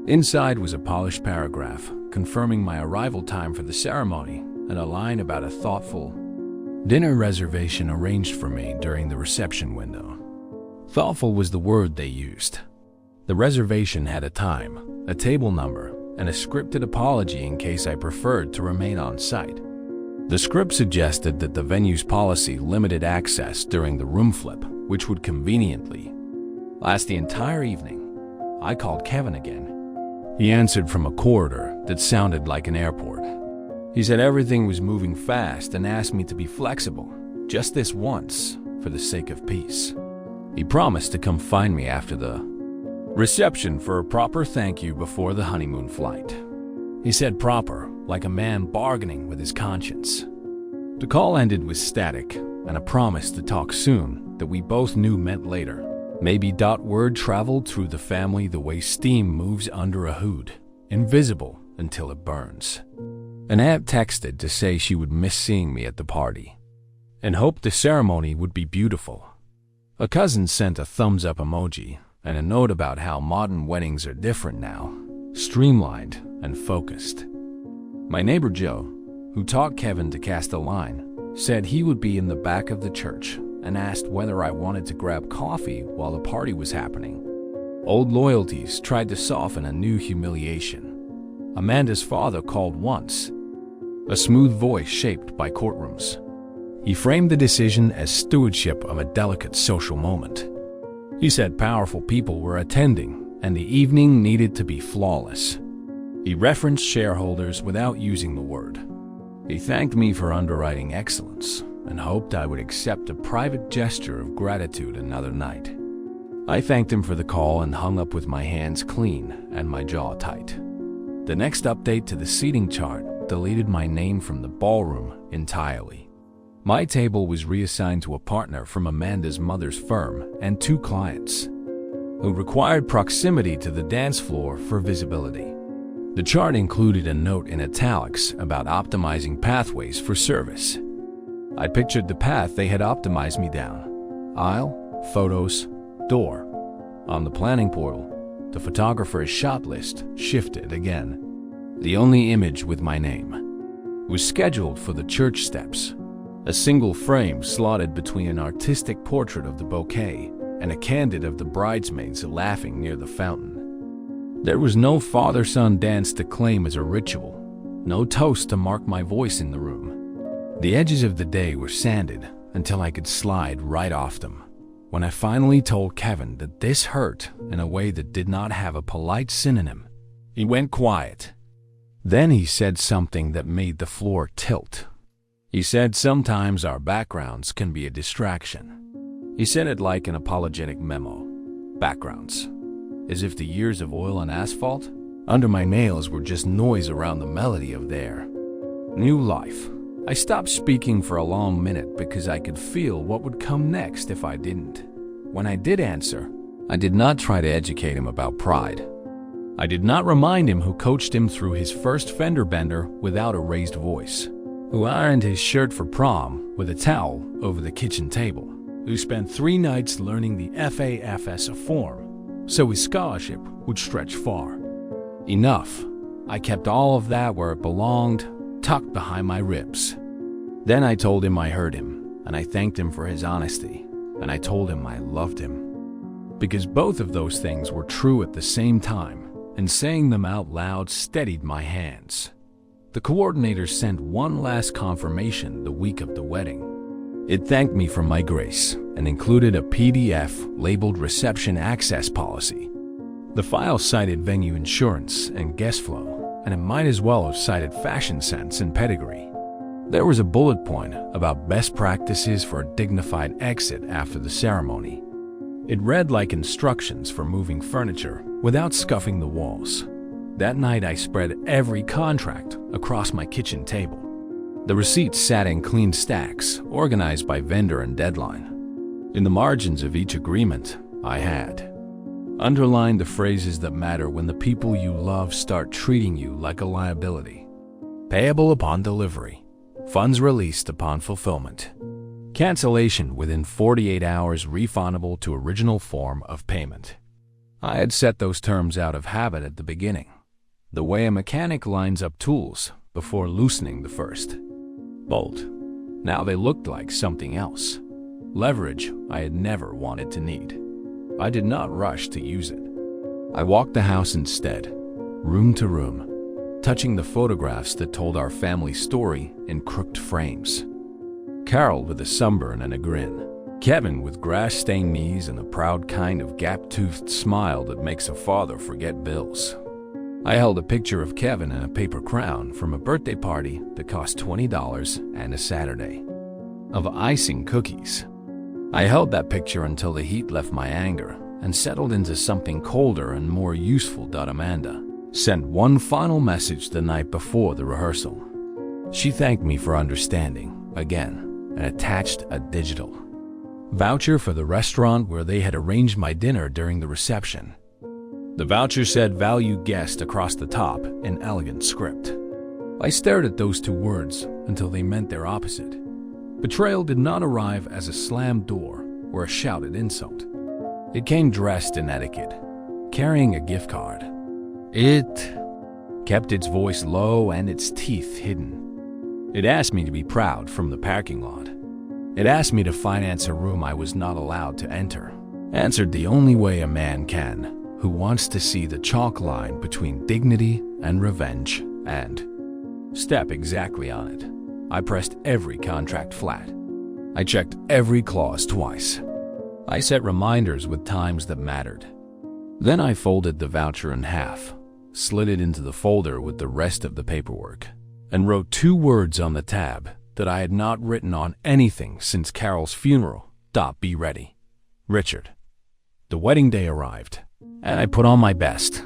Inside was a polished paragraph confirming my arrival time for the ceremony and a line about a thoughtful dinner reservation arranged for me during the reception window. Thoughtful was the word they used. The reservation had a time, a table number, and a scripted apology in case I preferred to remain on site. The script suggested that the venue's policy limited access during the room flip, which would conveniently last the entire evening. I called Kevin again. He answered from a corridor that sounded like an airport. He said everything was moving fast and asked me to be flexible, just this once, for the sake of peace. He promised to come find me after the reception for a proper thank you before the honeymoon flight. He said proper, like a man bargaining with his conscience. The call ended with static and a promise to talk soon that we both knew meant later. Maybe. Word traveled through the family the way steam moves under a hood, invisible until it burns. An aunt texted to say she would miss seeing me at the party and hoped the ceremony would be beautiful. A cousin sent a thumbs-up emoji and a note about how modern weddings are different now, streamlined and focused. My neighbor Joe, who taught Kevin to cast a line, said he would be in the back of the church and asked whether I wanted to grab coffee while the party was happening. Old loyalties tried to soften a new humiliation. Amanda's father called once, a smooth voice shaped by courtrooms. He framed the decision as stewardship of a delicate social moment. He said powerful people were attending and the evening needed to be flawless. He referenced shareholders without using the word. He thanked me for underwriting excellence and hoped I would accept a private gesture of gratitude another night. I thanked him for the call and hung up with my hands clean and my jaw tight. The next update to the seating chart deleted my name from the ballroom entirely. My table was reassigned to a partner from Amanda's mother's firm and 2 clients, who required proximity to the dance floor for visibility. The chart included a note in italics about optimizing pathways for service. I pictured the path they had optimized me down: aisle, photos, door. On the planning portal, the photographer's shot list shifted again. The only image with my name was scheduled for the church steps, a single frame slotted between an artistic portrait of the bouquet and a candid of the bridesmaids laughing near the fountain. There was no father-son dance to claim as a ritual, no toast to mark my voice in the room. The edges of the day were sanded until I could slide right off them. When I finally told Kevin that this hurt in a way that did not have a polite synonym, he went quiet. Then he said something that made the floor tilt. He said sometimes our backgrounds can be a distraction. He said it like an apologetic memo. Backgrounds. As if the years of oil and asphalt under my nails were just noise around the melody of their new life. I stopped speaking for a long minute because I could feel what would come next if I didn't. When I did answer, I did not try to educate him about pride. I did not remind him who coached him through his first fender bender without a raised voice, who ironed his shirt for prom with a towel over the kitchen table, who spent 3 nights learning the FAFSA form so his scholarship would stretch far. Enough. I kept all of that where it belonged, tucked behind my ribs. Then I told him I heard him, and I thanked him for his honesty, and I told him I loved him. Because both of those things were true at the same time, and saying them out loud steadied my hands. The coordinator sent one last confirmation the week of the wedding. It thanked me for my grace and included a PDF labeled Reception Access Policy. The file cited venue insurance and guest flow, and it might as well have cited fashion sense and pedigree. There was a bullet point about best practices for a dignified exit after the ceremony. It read like instructions for moving furniture without scuffing the walls. That night I spread every contract across my kitchen table. The receipts sat in clean stacks, organized by vendor and deadline. In the margins of each agreement, I had underlined the phrases that matter when the people you love start treating you like a liability. Payable upon delivery. Funds released upon fulfillment. Cancellation within 48 hours refundable to original form of payment. I had set those terms out of habit at the beginning, the way a mechanic lines up tools before loosening the first bolt. Now they looked like something else. Leverage I had never wanted to need. I did not rush to use it. I walked the house instead, room to room, touching the photographs that told our family story in crooked frames. Carol with a sunburn and a grin. Kevin with grass-stained knees and a proud kind of gap-toothed smile that makes a father forget bills. I held a picture of Kevin in a paper crown from a birthday party that cost $20 and a Saturday. Of icing cookies. I held that picture until the heat left my anger and settled into something colder and more useful. Amanda sent one final message the night before the rehearsal. She thanked me for understanding, again, and attached a digital voucher for the restaurant where they had arranged my dinner during the reception. The voucher said "value guest" across the top in elegant script. I stared at those 2 words until they meant their opposite. Betrayal did not arrive as a slammed door or a shouted insult. It came dressed in etiquette, carrying a gift card. It kept its voice low and its teeth hidden. It asked me to be proud from the parking lot. It asked me to finance a room I was not allowed to enter. Answered the only way a man can, who wants to see the chalk line between dignity and revenge, and step exactly on it. I pressed every contract flat. I checked every clause twice. I set reminders with times that mattered. Then I folded the voucher in half, slid it into the folder with the rest of the paperwork, and wrote 2 words on the tab that I had not written on anything since Carol's funeral. Be ready. Richard. The wedding day arrived, and I put on my best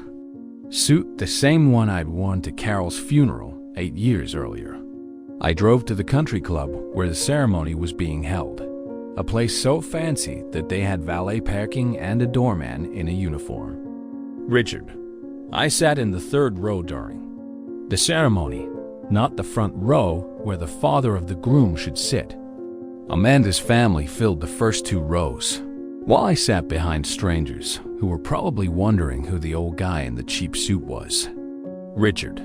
suit, the same one I'd worn to Carol's funeral 8 years earlier. I drove to the country club where the ceremony was being held, a place so fancy that they had valet parking and a doorman in a uniform. Richard. I sat in the 3rd row during the ceremony, not the front row where the father of the groom should sit. Amanda's family filled the first 2 rows, while I sat behind strangers who were probably wondering who the old guy in the cheap suit was. Richard.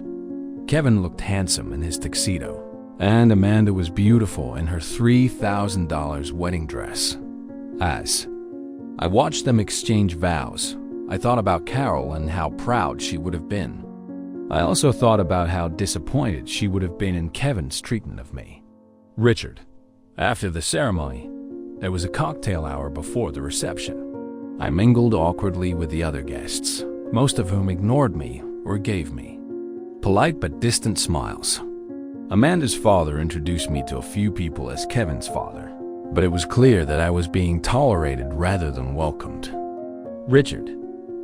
Kevin looked handsome in his tuxedo, and Amanda was beautiful in her $3,000 wedding dress. As I watched them exchange vows, I thought about Carol and how proud she would have been. I also thought about how disappointed she would have been in Kevin's treatment of me. Richard. After the ceremony, there was a cocktail hour before the reception. I mingled awkwardly with the other guests, most of whom ignored me or gave me polite but distant smiles. Amanda's father introduced me to a few people as Kevin's father, but it was clear that I was being tolerated rather than welcomed. Richard.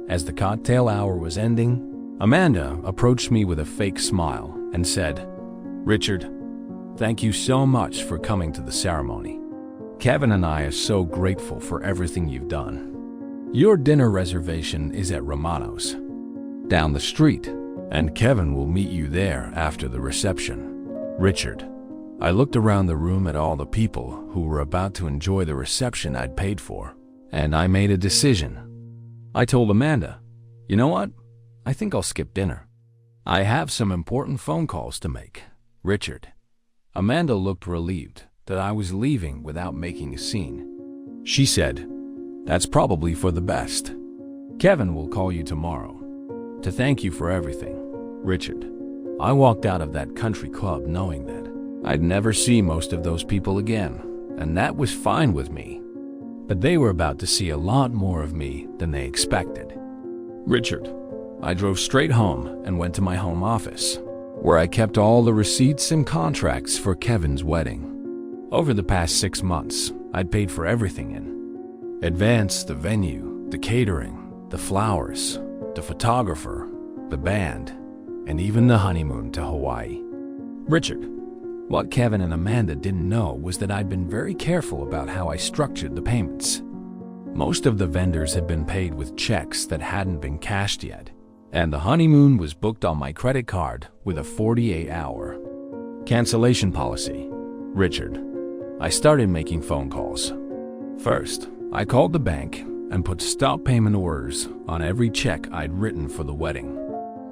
As the cocktail hour was ending, Amanda approached me with a fake smile and said, "Richard, thank you so much for coming to the ceremony. Kevin and I are so grateful for everything you've done. Your dinner reservation is at Romano's, down the street, and Kevin will meet you there after the reception." Richard. I looked around the room at all the people who were about to enjoy the reception I'd paid for, and I made a decision. I told Amanda, "You know what? I think I'll skip dinner. I have some important phone calls to make." Richard. Amanda looked relieved that I was leaving without making a scene. She said, "That's probably for the best. Kevin will call you tomorrow to thank you for everything." Richard. I walked out of that country club knowing that I'd never see most of those people again, and that was fine with me. But they were about to see a lot more of me than they expected. Richard. I drove straight home and went to my home office, where I kept all the receipts and contracts for Kevin's wedding. Over the past 6 months, I'd paid for everything in advance: the venue, the catering, the flowers, the photographer, the band, and even the honeymoon to Hawaii. Richard. What Kevin and Amanda didn't know was that I'd been very careful about how I structured the payments. Most of the vendors had been paid with checks that hadn't been cashed yet, and the honeymoon was booked on my credit card with a 48-hour cancellation policy. Richard. I started making phone calls. First, I called the bank and put stop payment orders on every check I'd written for the wedding.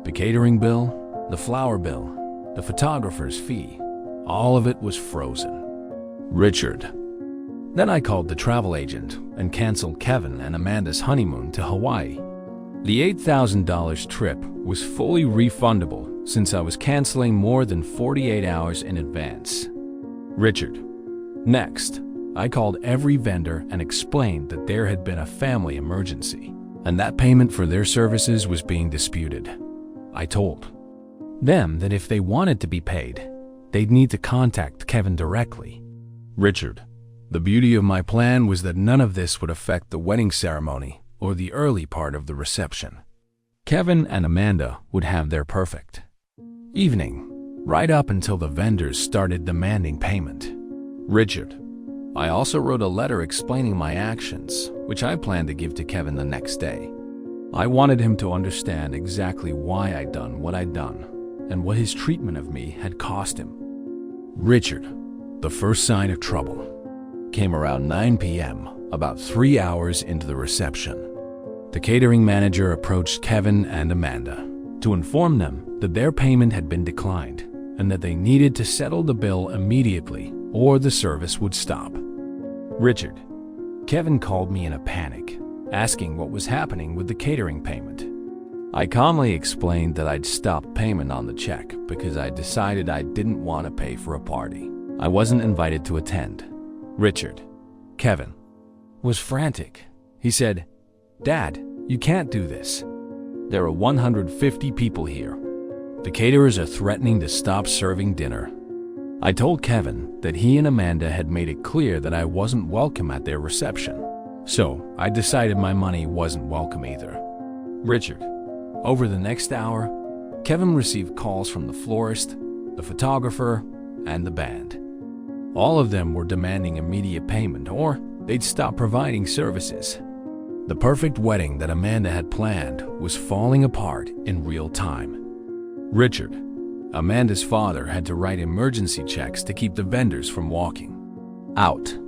The catering bill, the flower bill, the photographer's fee, all of it was frozen. Richard. Then I called the travel agent and canceled Kevin and Amanda's honeymoon to Hawaii. The $8,000 trip was fully refundable since I was canceling more than 48 hours in advance. Richard. Next, I called every vendor and explained that there had been a family emergency and that payment for their services was being disputed. I told them that if they wanted to be paid, they'd need to contact Kevin directly. Richard. The beauty of my plan was that none of this would affect the wedding ceremony or the early part of the reception. Kevin and Amanda would have their perfect evening, right up until the vendors started demanding payment. Richard. I also wrote a letter explaining my actions, which I planned to give to Kevin the next day. I wanted him to understand exactly why I'd done what I'd done and what his treatment of me had cost him. Richard. The first sign of trouble came around 9 p.m., about 3 hours into the reception. The catering manager approached Kevin and Amanda, to inform them that their payment had been declined and that they needed to settle the bill immediately or the service would stop. Richard, Kevin called me in a panic, asking what was happening with the catering payment. I calmly explained that I'd stopped payment on the check because I decided I didn't want to pay for a party I wasn't invited to attend. Richard, Kevin, was frantic. He said, "Dad, you can't do this. There are 150 people here. The caterers are threatening to stop serving dinner." I told Kevin that he and Amanda had made it clear that I wasn't welcome at their reception, so I decided my money wasn't welcome either. Richard, over the next hour, Kevin received calls from the florist, the photographer, and the band. All of them were demanding immediate payment or they'd stop providing services. The perfect wedding that Amanda had planned was falling apart in real time. Richard, Amanda's father, had to write emergency checks to keep the vendors from walking out.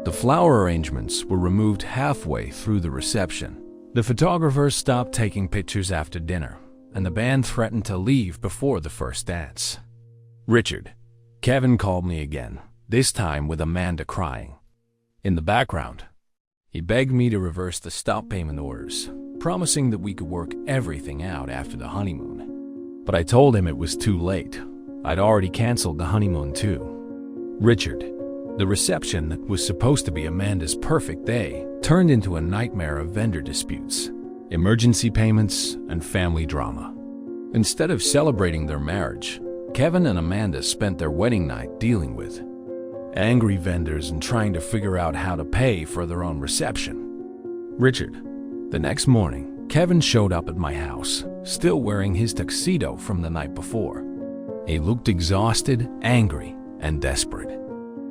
The flower arrangements were removed halfway through the reception. The photographer stopped taking pictures after dinner, and the band threatened to leave before the first dance. Richard, Kevin called me again, this time with Amanda crying. In the background, he begged me to reverse the stop payment orders, promising that we could work everything out after the honeymoon. But I told him it was too late. I'd already canceled the honeymoon too. Richard, the reception that was supposed to be Amanda's perfect day turned into a nightmare of vendor disputes, emergency payments, and family drama. Instead of celebrating their marriage, Kevin and Amanda spent their wedding night dealing with angry vendors and trying to figure out how to pay for their own reception. Richard, the next morning, Kevin showed up at my house, still wearing his tuxedo from the night before. He looked exhausted, angry, and desperate.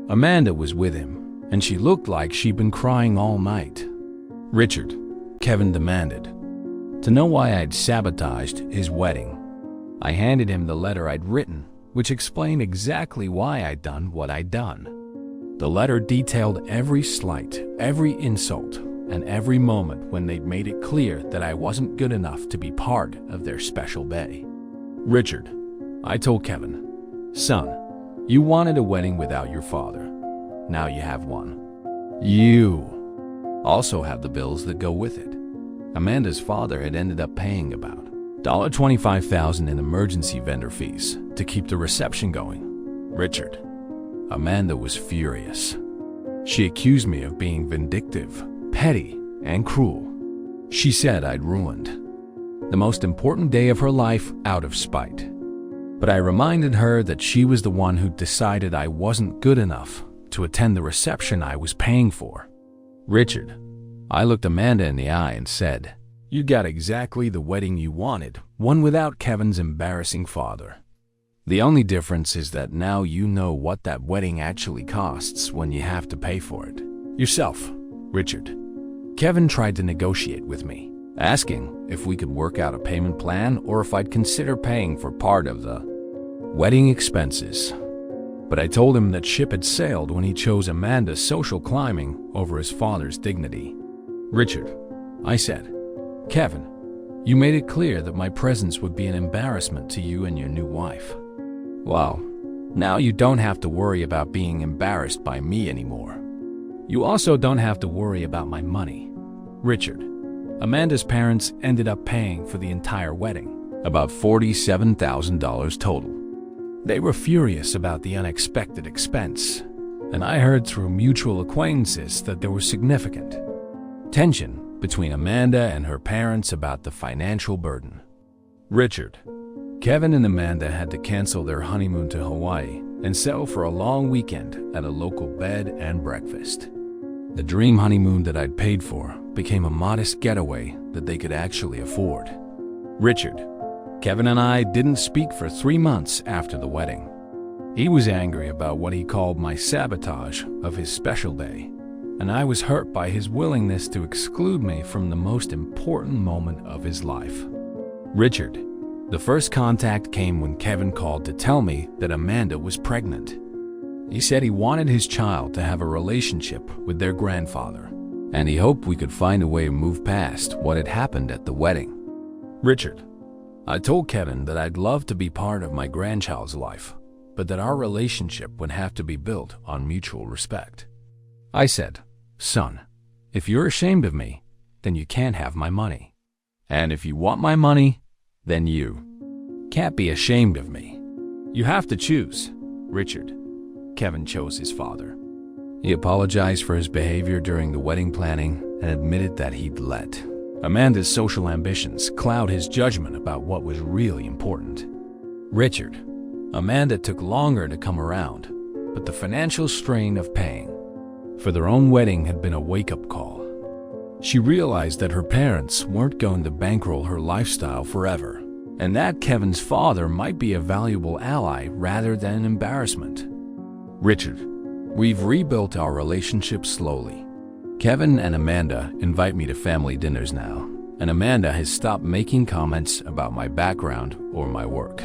Amanda was with him, and she looked like she'd been crying all night. Richard, Kevin demanded to know why I'd sabotaged his wedding. I handed him the letter I'd written, which explained exactly why I'd done what I'd done. The letter detailed every slight, every insult, and every moment when they'd made it clear that I wasn't good enough to be part of their special day. Richard, I told Kevin, "Son, you wanted a wedding without your father. Now you have one. You also have the bills that go with it." Amanda's father had ended up paying about $25,000 in emergency vendor fees to keep the reception going. Richard, Amanda was furious. She accused me of being vindictive, petty, and cruel. She said I'd ruined the most important day of her life out of spite. But I reminded her that she was the one who decided I wasn't good enough to attend the reception I was paying for. Richard, I looked Amanda in the eye and said, "You got exactly the wedding you wanted, one without Kevin's embarrassing father. The only difference is that now you know what that wedding actually costs when you have to pay for it yourself." Richard, Kevin tried to negotiate with me, asking if we could work out a payment plan or if I'd consider paying for part of the wedding expenses. But I told him that ship had sailed when he chose Amanda's social climbing over his father's dignity. Richard, I said, "Kevin, you made it clear that my presence would be an embarrassment to you and your new wife. Well, now you don't have to worry about being embarrassed by me anymore. You also don't have to worry about my money." Richard, Amanda's parents ended up paying for the entire wedding, about $47,000 total. They were furious about the unexpected expense, and I heard through mutual acquaintances that there was significant tension between Amanda and her parents about the financial burden. Richard, Kevin and Amanda had to cancel their honeymoon to Hawaii and settle for a long weekend at a local bed and breakfast. The dream honeymoon that I'd paid for became a modest getaway that they could actually afford. Richard, Kevin and I didn't speak for 3 months after the wedding. He was angry about what he called my sabotage of his special day, and I was hurt by his willingness to exclude me from the most important moment of his life. Richard, the first contact came when Kevin called to tell me that Amanda was pregnant. He said he wanted his child to have a relationship with their grandfather, and he hoped we could find a way to move past what had happened at the wedding. Richard, I told Kevin that I'd love to be part of my grandchild's life, but that our relationship would have to be built on mutual respect. I said, "Son, if you're ashamed of me, then you can't have my money. And if you want my money, then you can't be ashamed of me. You have to choose, Richard." Kevin chose his father. He apologized for his behavior during the wedding planning and admitted that he'd let Amanda's social ambitions cloud his judgment about what was really important. Richard, Amanda took longer to come around, but the financial strain of paying for their own wedding had been a wake-up call. She realized that her parents weren't going to bankroll her lifestyle forever, and that Kevin's father might be a valuable ally rather than an embarrassment. "Richard, we've rebuilt our relationship slowly. Kevin and Amanda invite me to family dinners now, and Amanda has stopped making comments about my background or my work.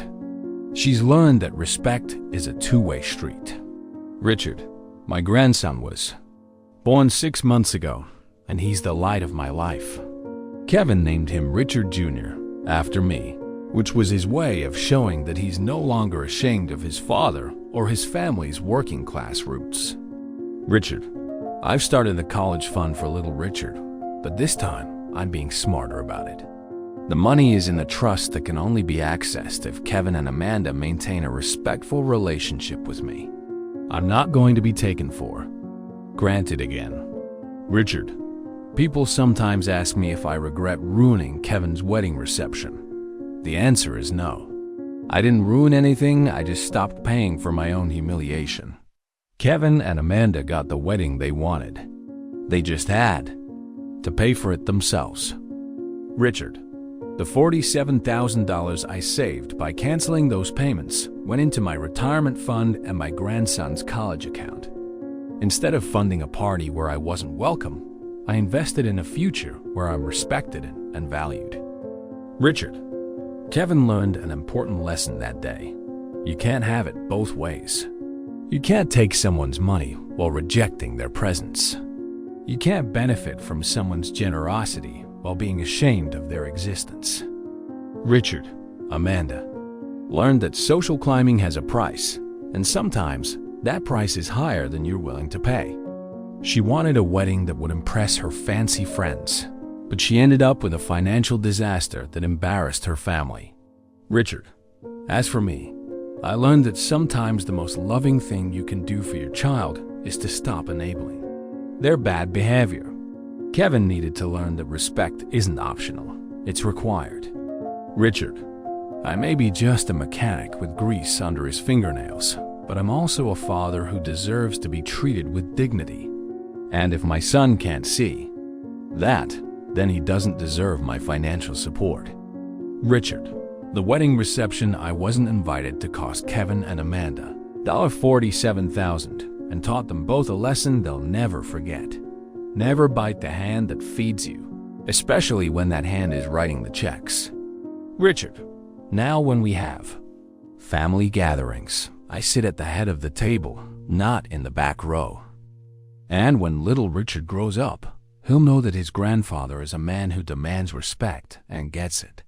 She's learned that respect is a two-way street." Richard, my grandson was born 6 months ago, and he's the light of my life. Kevin named him Richard Jr. after me, which was his way of showing that he's no longer ashamed of his father or his family's working-class roots. "Richard, I've started a college fund for little Richard, but this time I'm being smarter about it. The money is in a trust that can only be accessed if Kevin and Amanda maintain a respectful relationship with me. I'm not going to be taken for granted again. Richard, people sometimes ask me if I regret ruining Kevin's wedding reception. The answer is no. I didn't ruin anything, I just stopped paying for my own humiliation. Kevin and Amanda got the wedding they wanted. They just had to pay for it themselves. Richard, the $47,000 I saved by canceling those payments went into my retirement fund and my grandson's college account. Instead of funding a party where I wasn't welcome, I invested in a future where I'm respected and valued." Richard, Kevin learned an important lesson that day. You can't have it both ways. You can't take someone's money while rejecting their presence. You can't benefit from someone's generosity while being ashamed of their existence. Richard, Amanda, learned that social climbing has a price, and sometimes that price is higher than you're willing to pay. She wanted a wedding that would impress her fancy friends, but she ended up with a financial disaster that embarrassed her family. Richard, as for me, I learned that sometimes the most loving thing you can do for your child is to stop enabling their bad behavior. Kevin needed to learn that respect isn't optional, it's required. Richard, I may be just a mechanic with grease under his fingernails, but I'm also a father who deserves to be treated with dignity. And if my son can't see that, then he doesn't deserve my financial support. Richard, the wedding reception I wasn't invited to cost Kevin and Amanda $47,000 and taught them both a lesson they'll never forget. Never bite the hand that feeds you, especially when that hand is writing the checks. Richard, now when we have family gatherings, I sit at the head of the table, not in the back row. And when little Richard grows up, he'll know that his grandfather is a man who demands respect and gets it.